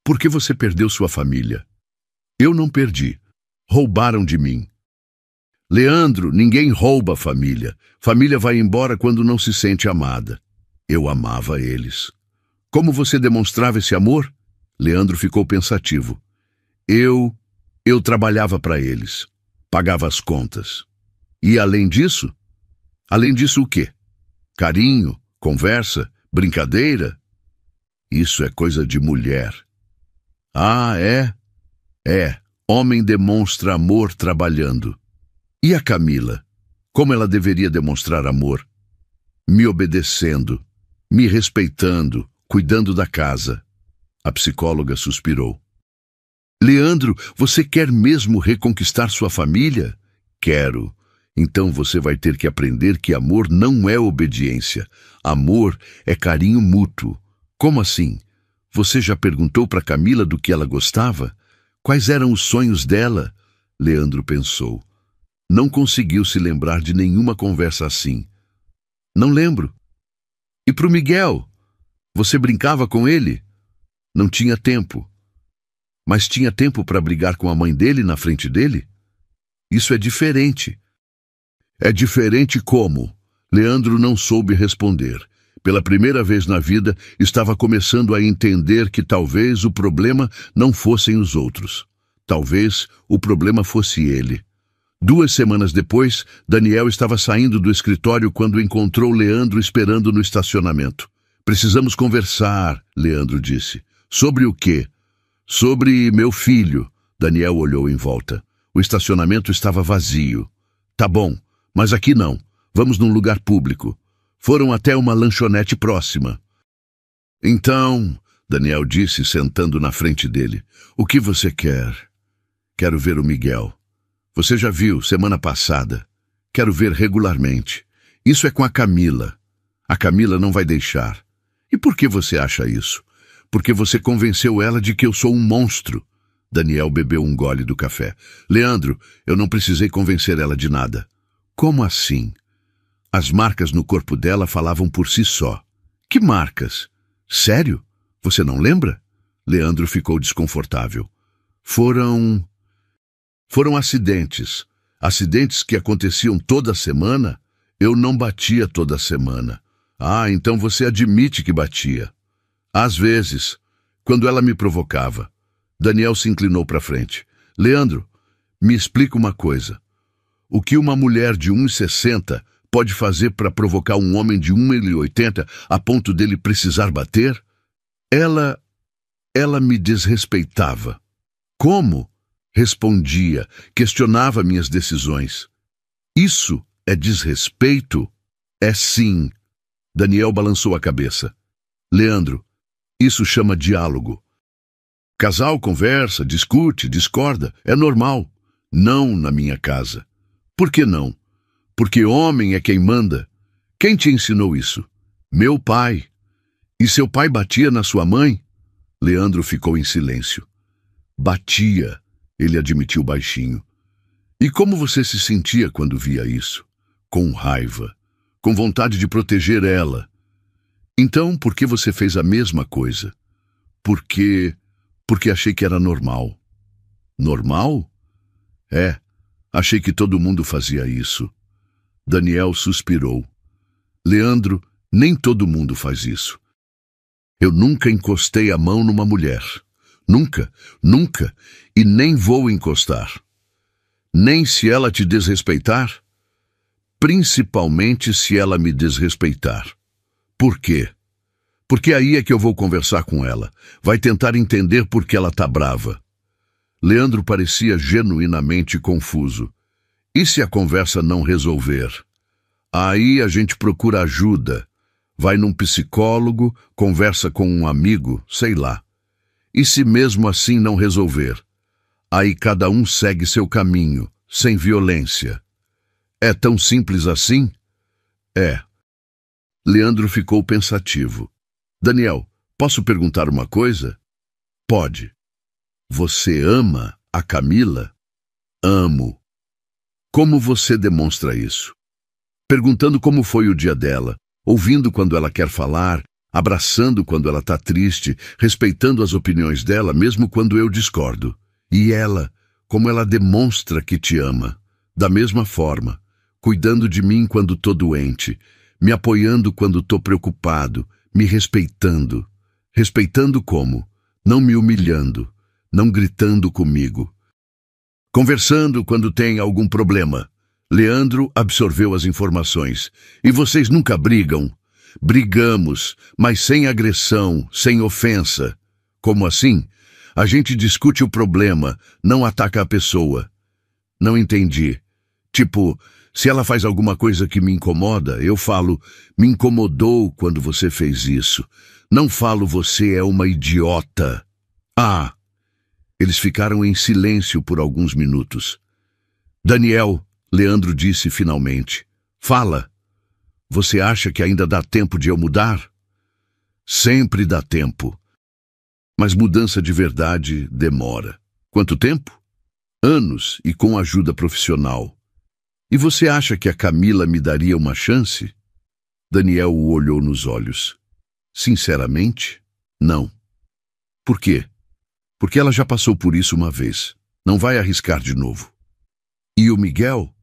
Por que você perdeu sua família? Eu não perdi. Roubaram de mim. Leandro, ninguém rouba a família. Família vai embora quando não se sente amada. Eu amava eles. Como você demonstrava esse amor? Leandro ficou pensativo. Eu trabalhava para eles. Pagava as contas. E além disso? Além disso o quê? Carinho, conversa, brincadeira? Isso é coisa de mulher. Ah, é? É. Homem demonstra amor trabalhando. E a Camila? Como ela deveria demonstrar amor? Me obedecendo, me respeitando, cuidando da casa. A psicóloga suspirou. Leandro, você quer mesmo reconquistar sua família? Quero. Então você vai ter que aprender que amor não é obediência. Amor é carinho mútuo. Como assim? Você já perguntou para Camila do que ela gostava? Quais eram os sonhos dela? Leandro pensou. Não conseguiu se lembrar de nenhuma conversa assim. Não lembro. E pro Miguel? Você brincava com ele? Não tinha tempo. Mas tinha tempo para brigar com a mãe dele na frente dele? Isso é diferente. É diferente como? Leandro não soube responder. Pela primeira vez na vida, estava começando a entender que talvez o problema não fossem os outros. Talvez o problema fosse ele. 2 semanas depois, Daniel estava saindo do escritório quando encontrou Leandro esperando no estacionamento. Precisamos conversar, Leandro disse. Sobre o quê? Sobre meu filho. Daniel olhou em volta. O estacionamento estava vazio. Tá bom, mas aqui não. Vamos num lugar público. Foram até uma lanchonete próxima. Então, Daniel disse, sentando na frente dele, o que você quer? Quero ver o Miguel. Você já viu, semana passada. Quero ver regularmente. Isso é com a Camila. A Camila não vai deixar. E por que você acha isso? Porque você convenceu ela de que eu sou um monstro. Daniel bebeu um gole do café. Leandro, eu não precisei convencer ela de nada. Como assim? As marcas no corpo dela falavam por si só. Que marcas? Sério? Você não lembra? Leandro ficou desconfortável. Foram acidentes. Acidentes que aconteciam toda semana? Eu não batia toda semana. Ah, então você admite que batia. Às vezes, quando ela me provocava. Daniel se inclinou para frente. Leandro, me explica uma coisa. O que uma mulher de 1,60 pode fazer para provocar um homem de 1,80 a ponto dele precisar bater? Ela me desrespeitava. Como? Respondia, questionava minhas decisões. Isso é desrespeito? É sim. Daniel balançou a cabeça. Leandro, isso chama diálogo. Casal conversa, discute, discorda, é normal. Não na minha casa. Por que não? Porque homem é quem manda. Quem te ensinou isso? Meu pai. E seu pai batia na sua mãe? Leandro ficou em silêncio. Batia, ele admitiu baixinho. E como você se sentia quando via isso? Com raiva, com vontade de proteger ela. Então, por que você fez a mesma coisa? Porque achei que era normal. Normal? É, achei que todo mundo fazia isso. Daniel suspirou. Leandro, nem todo mundo faz isso. Eu nunca encostei a mão numa mulher. Nunca, nunca, e nem vou encostar. Nem se ela te desrespeitar, principalmente se ela me desrespeitar. Por quê? Porque aí é que eu vou conversar com ela. Vai tentar entender por que ela tá brava. Leandro parecia genuinamente confuso. E se a conversa não resolver? Aí a gente procura ajuda. Vai num psicólogo, conversa com um amigo, sei lá. E se mesmo assim não resolver? Aí cada um segue seu caminho, sem violência. É tão simples assim? É. Leandro ficou pensativo. Daniel, posso perguntar uma coisa? Pode. Você ama a a Camila? Amo. Como você demonstra isso? Perguntando como foi o dia dela, ouvindo quando ela quer falar, abraçando quando ela está triste, respeitando as opiniões dela, mesmo quando eu discordo. E ela, como ela demonstra que te ama, da mesma forma, cuidando de mim quando estou doente, me apoiando quando estou preocupado, me respeitando. Respeitando como? Não me humilhando, não gritando comigo. Conversando quando tem algum problema. Leandro absorveu as informações. E vocês nunca brigam? Brigamos, mas sem agressão, sem ofensa. Como assim? A gente discute o problema, não ataca a pessoa. Não entendi. Tipo, se ela faz alguma coisa que me incomoda, eu falo, me incomodou quando você fez isso. Não falo, você é uma idiota. Ah! Eles ficaram em silêncio por alguns minutos. Daniel, Leandro disse finalmente, fala. Você acha que ainda dá tempo de eu mudar? Sempre dá tempo. Mas mudança de verdade demora. Quanto tempo? Anos e com ajuda profissional. E você acha que a Camila me daria uma chance? Daniel o olhou nos olhos. Sinceramente, não. Por quê? Porque ela já passou por isso uma vez. Não vai arriscar de novo. E o Miguel?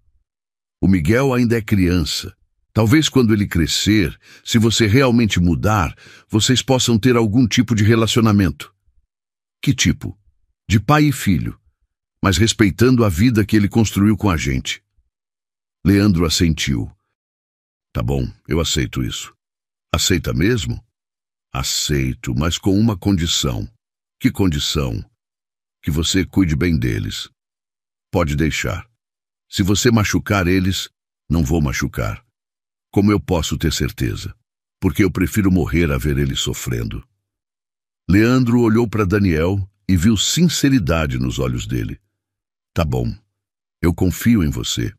O Miguel ainda é criança. Talvez quando ele crescer, se você realmente mudar, vocês possam ter algum tipo de relacionamento. Que tipo? De pai e filho, mas respeitando a vida que ele construiu com a gente. Leandro assentiu. Tá bom, eu aceito isso. Aceita mesmo? Aceito, mas com uma condição. Que condição? Que você cuide bem deles. Pode deixar. Se você machucar eles, não vou machucar. Como eu posso ter certeza? Porque eu prefiro morrer a ver eles sofrendo. Leandro olhou para Daniel e viu sinceridade nos olhos dele. Tá bom, eu confio em você.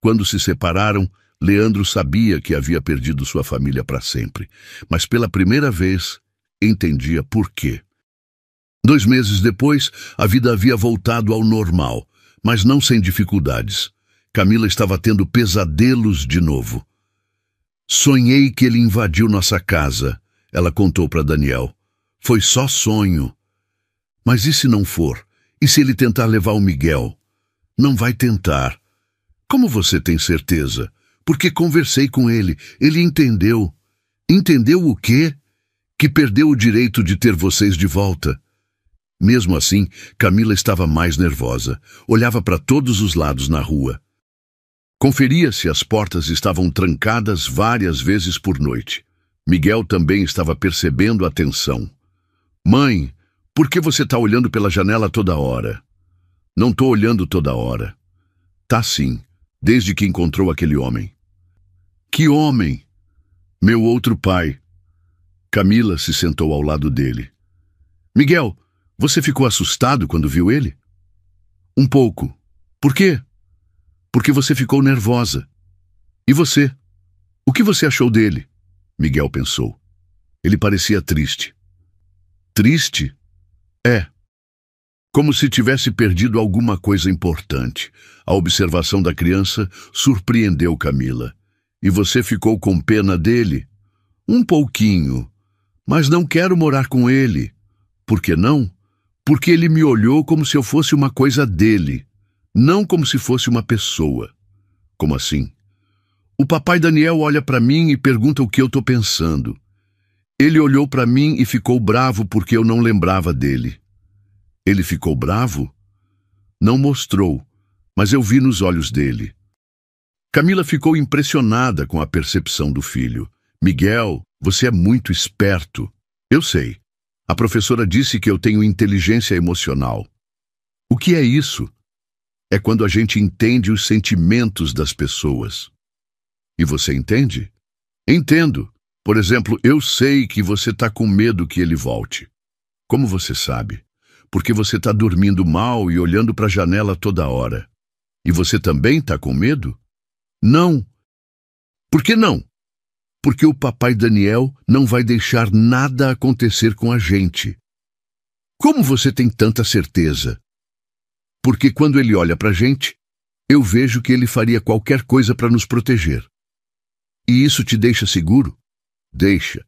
Quando se separaram, Leandro sabia que havia perdido sua família para sempre, mas pela primeira vez entendia por quê. 2 meses depois, a vida havia voltado ao normal, mas não sem dificuldades. Camila estava tendo pesadelos de novo. Sonhei que ele invadiu nossa casa, ela contou para Daniel. Foi só sonho. Mas e se não for? E se ele tentar levar o Miguel? Não vai tentar. Como você tem certeza? Porque conversei com ele. Ele entendeu. Entendeu o quê? Que perdeu o direito de ter vocês de volta. Mesmo assim, Camila estava mais nervosa. Olhava para todos os lados na rua. Conferia se as portas estavam trancadas várias vezes por noite. Miguel também estava percebendo a tensão. Mãe, por que você está olhando pela janela toda hora? Não estou olhando toda hora. Tá sim, desde que encontrou aquele homem. Que homem? Meu outro pai. Camila se sentou ao lado dele. Miguel, você ficou assustado quando viu ele? Um pouco. Por quê? Porque você ficou nervosa. E você? O que você achou dele? Miguel pensou. Ele parecia triste. Triste? É. Como se tivesse perdido alguma coisa importante. A observação da criança surpreendeu Camila. E você ficou com pena dele? Um pouquinho. Mas não quero morar com ele. Por que não? Porque ele me olhou como se eu fosse uma coisa dele. Não como se fosse uma pessoa. Como assim? O papai Daniel olha para mim e pergunta o que eu estou pensando. Ele olhou para mim e ficou bravo porque eu não lembrava dele. Ele ficou bravo? Não mostrou, mas eu vi nos olhos dele. Camila ficou impressionada com a percepção do filho. Miguel, você é muito esperto. Eu sei. A professora disse que eu tenho inteligência emocional. O que é isso? É quando a gente entende os sentimentos das pessoas. E você entende? Entendo. Por exemplo, eu sei que você está com medo que ele volte. Como você sabe? Porque você está dormindo mal e olhando para a janela toda hora. E você também está com medo? Não. Por que não? Porque o papai Daniel não vai deixar nada acontecer com a gente. Como você tem tanta certeza? Porque quando ele olha para a gente, eu vejo que ele faria qualquer coisa para nos proteger. E isso te deixa seguro? Deixa.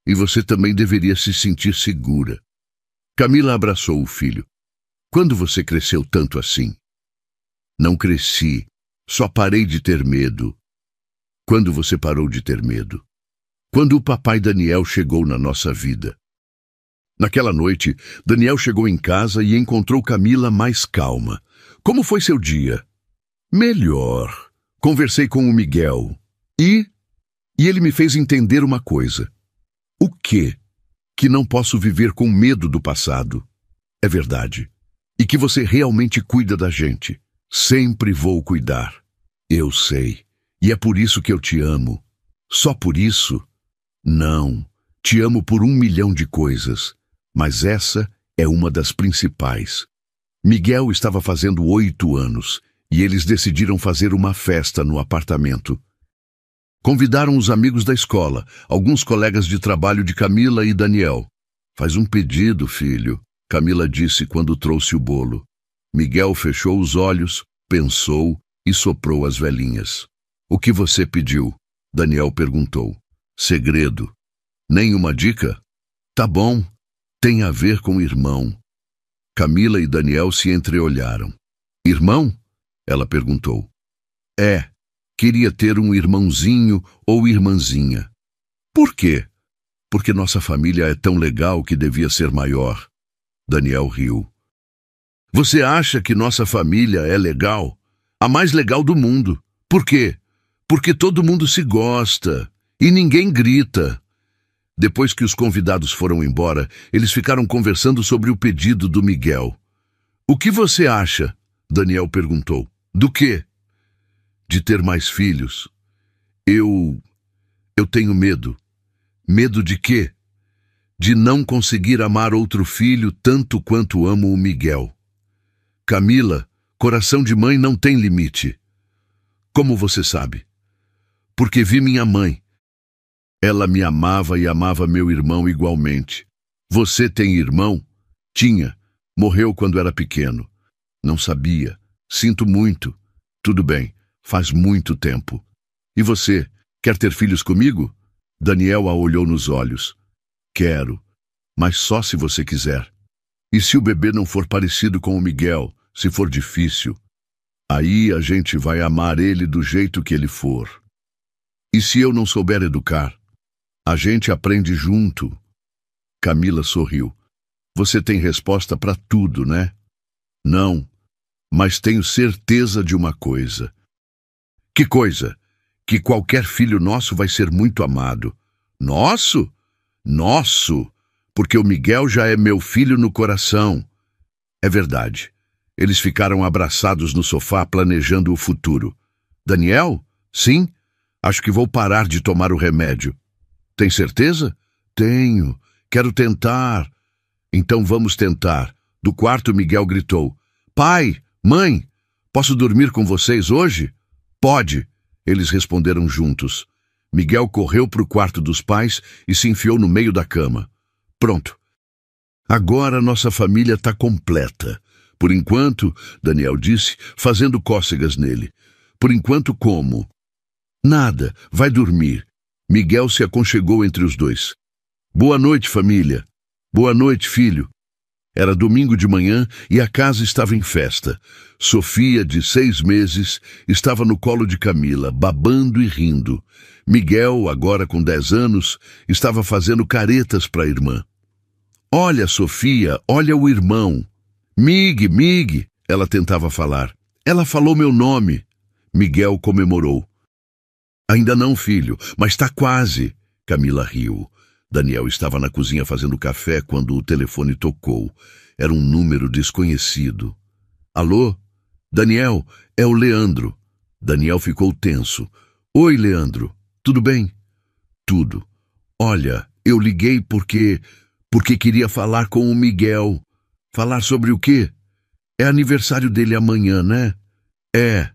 E você também deveria se sentir segura. Camila abraçou o filho. Quando você cresceu tanto assim? Não cresci. Só parei de ter medo. Quando você parou de ter medo? Quando o papai Daniel chegou na nossa vida. Naquela noite, Daniel chegou em casa e encontrou Camila mais calma. Como foi seu dia? Melhor. Conversei com o Miguel. E ele me fez entender uma coisa. O quê? Que não posso viver com medo do passado. É verdade. E que você realmente cuida da gente. Sempre vou cuidar. Eu sei. E é por isso que eu te amo. Só por isso? Não. Te amo por 1 milhão de coisas. Mas essa é uma das principais. Miguel estava fazendo 8 anos e eles decidiram fazer uma festa no apartamento. Convidaram os amigos da escola, alguns colegas de trabalho de Camila e Daniel. Faz um pedido, filho, Camila disse quando trouxe o bolo. Miguel fechou os olhos, pensou e soprou as velinhas. O que você pediu? Daniel perguntou. Segredo. Nenhuma dica? Tá bom. Tem a ver com irmão. Camila e Daniel se entreolharam. Irmão? Ela perguntou. É. Queria ter um irmãozinho ou irmãzinha. Por quê? Porque nossa família é tão legal que devia ser maior. Daniel riu. Você acha que nossa família é legal? A mais legal do mundo. Por quê? Porque todo mundo se gosta e ninguém grita. Depois que os convidados foram embora, eles ficaram conversando sobre o pedido do Miguel. O que você acha? Daniel perguntou. Do quê? De ter mais filhos. Eu tenho medo. Medo de quê? De não conseguir amar outro filho tanto quanto amo o Miguel. Camila, coração de mãe não tem limite. Como você sabe? Porque vi minha mãe. Ela me amava e amava meu irmão igualmente. Você tem irmão? Tinha. Morreu quando era pequeno. Não sabia. Sinto muito. Tudo bem. Faz muito tempo. E você, quer ter filhos comigo? Daniel a olhou nos olhos. Quero, mas só se você quiser. E se o bebê não for parecido com o Miguel, se for difícil? Aí a gente vai amar ele do jeito que ele for. E se eu não souber educar? A gente aprende junto. Camila sorriu. Você tem resposta para tudo, né? Não, mas tenho certeza de uma coisa. Que coisa? Que qualquer filho nosso vai ser muito amado. Nosso? Nosso, porque o Miguel já é meu filho no coração. É verdade. Eles ficaram abraçados no sofá planejando o futuro. Daniel? Sim? Acho que vou parar de tomar o remédio. Tem certeza? Tenho. Quero tentar. Então vamos tentar. Do quarto, Miguel gritou. Pai, mãe, posso dormir com vocês hoje? Pode. Eles responderam juntos. Miguel correu para o quarto dos pais e se enfiou no meio da cama. Pronto. Agora nossa família está completa. Por enquanto, Daniel disse, fazendo cócegas nele. Por enquanto como? Nada. Vai dormir. Miguel se aconchegou entre os dois. Boa noite, família. Boa noite, filho. Era domingo de manhã e a casa estava em festa. Sofia, de 6 meses, estava no colo de Camila, babando e rindo. Miguel, agora com 10 anos, estava fazendo caretas para a irmã. Olha, Sofia, olha o irmão. Mig, Mig, ela tentava falar. Ela falou meu nome. Miguel comemorou. Ainda não, filho, mas está quase. Camila riu. Daniel estava na cozinha fazendo café quando o telefone tocou. Era um número desconhecido. Alô? Daniel, é o Leandro. Daniel ficou tenso. Oi, Leandro. Tudo bem? Tudo. Olha, eu liguei porque queria falar com o Miguel. Falar sobre o quê? É aniversário dele amanhã, né? É.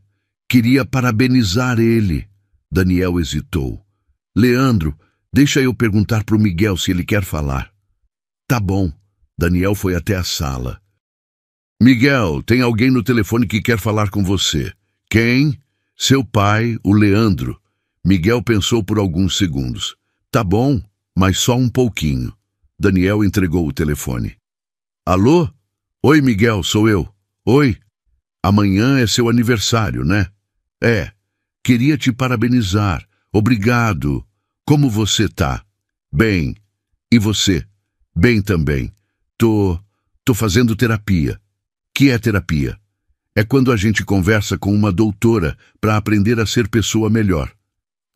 Queria parabenizar ele. Daniel hesitou. Leandro, deixa eu perguntar pro Miguel se ele quer falar. Tá bom. Daniel foi até a sala. Miguel, tem alguém no telefone que quer falar com você. Quem? Seu pai, o Leandro. Miguel pensou por alguns segundos. Tá bom, mas só um pouquinho. Daniel entregou o telefone. Alô? Oi, Miguel, sou eu. Oi. Amanhã é seu aniversário, né? É. Queria te parabenizar. Obrigado. Como você tá? Bem. E você? Bem também. Tô fazendo terapia. Que é terapia? É quando a gente conversa com uma doutora para aprender a ser pessoa melhor.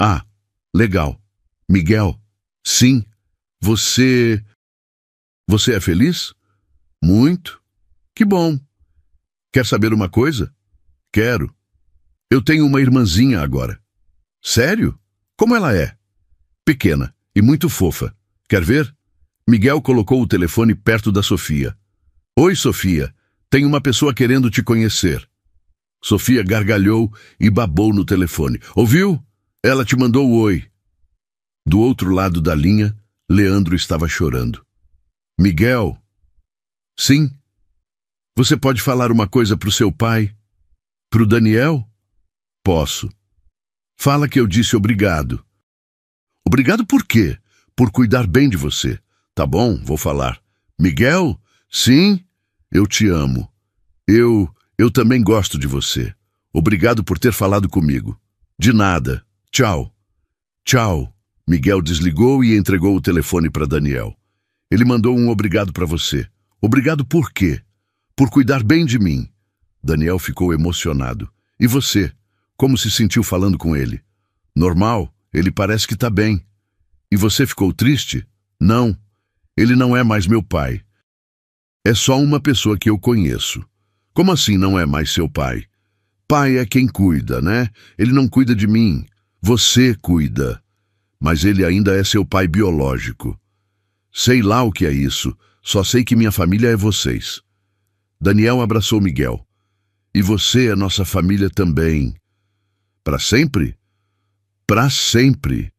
Ah, legal. Miguel? Sim. Você é feliz? Muito. Que bom. Quer saber uma coisa? Quero. Eu tenho uma irmãzinha agora. Sério? Como ela é? Pequena e muito fofa. Quer ver? Miguel colocou o telefone perto da Sofia. Oi, Sofia. Tem uma pessoa querendo te conhecer. Sofia gargalhou e babou no telefone. Ouviu? Ela te mandou o oi. Do outro lado da linha, Leandro estava chorando. Miguel? Sim? Você pode falar uma coisa pro seu pai? Pro Daniel? Posso. Fala que eu disse obrigado. Obrigado por quê? Por cuidar bem de você. Tá bom, vou falar. Miguel? Sim? Eu te amo. Eu também gosto de você. Obrigado por ter falado comigo. De nada. Tchau. Tchau. Miguel desligou e entregou o telefone para Daniel. Ele mandou um obrigado para você. Obrigado por quê? Por cuidar bem de mim. Daniel ficou emocionado. E você? Como se sentiu falando com ele? Normal, ele parece que tá bem. E você ficou triste? Não. Ele não é mais meu pai. É só uma pessoa que eu conheço. Como assim não é mais seu pai? Pai é quem cuida, né? Ele não cuida de mim. Você cuida. Mas ele ainda é seu pai biológico. Sei lá o que é isso. Só sei que minha família é vocês. Daniel abraçou Miguel. E você é nossa família também. Para sempre? Para sempre.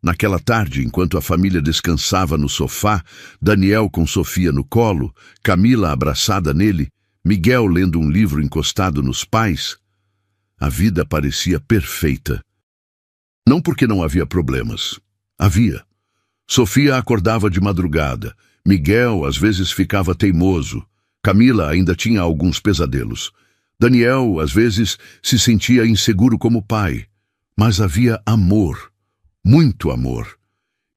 Naquela tarde, enquanto a família descansava no sofá, Daniel com Sofia no colo, Camila abraçada nele, Miguel lendo um livro encostado nos pais, a vida parecia perfeita. Não porque não havia problemas. Havia. Sofia acordava de madrugada. Miguel às vezes ficava teimoso. Camila ainda tinha alguns pesadelos. Daniel às vezes se sentia inseguro como pai. Mas havia amor. Muito amor.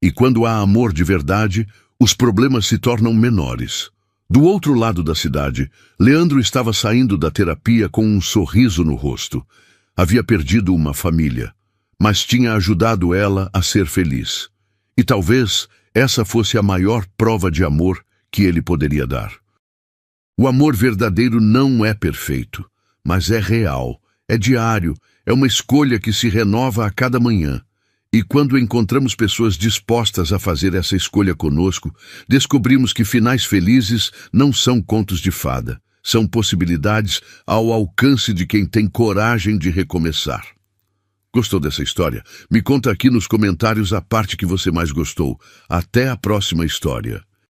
E quando há amor de verdade, os problemas se tornam menores. Do outro lado da cidade, Leandro estava saindo da terapia com um sorriso no rosto. Havia perdido uma família, mas tinha ajudado ela a ser feliz. E talvez essa fosse a maior prova de amor que ele poderia dar. O amor verdadeiro não é perfeito, mas é real, é diário, é uma escolha que se renova a cada manhã. E quando encontramos pessoas dispostas a fazer essa escolha conosco, descobrimos que finais felizes não são contos de fada, são possibilidades ao alcance de quem tem coragem de recomeçar. Gostou dessa história? Me conta aqui nos comentários a parte que você mais gostou. Até a próxima história.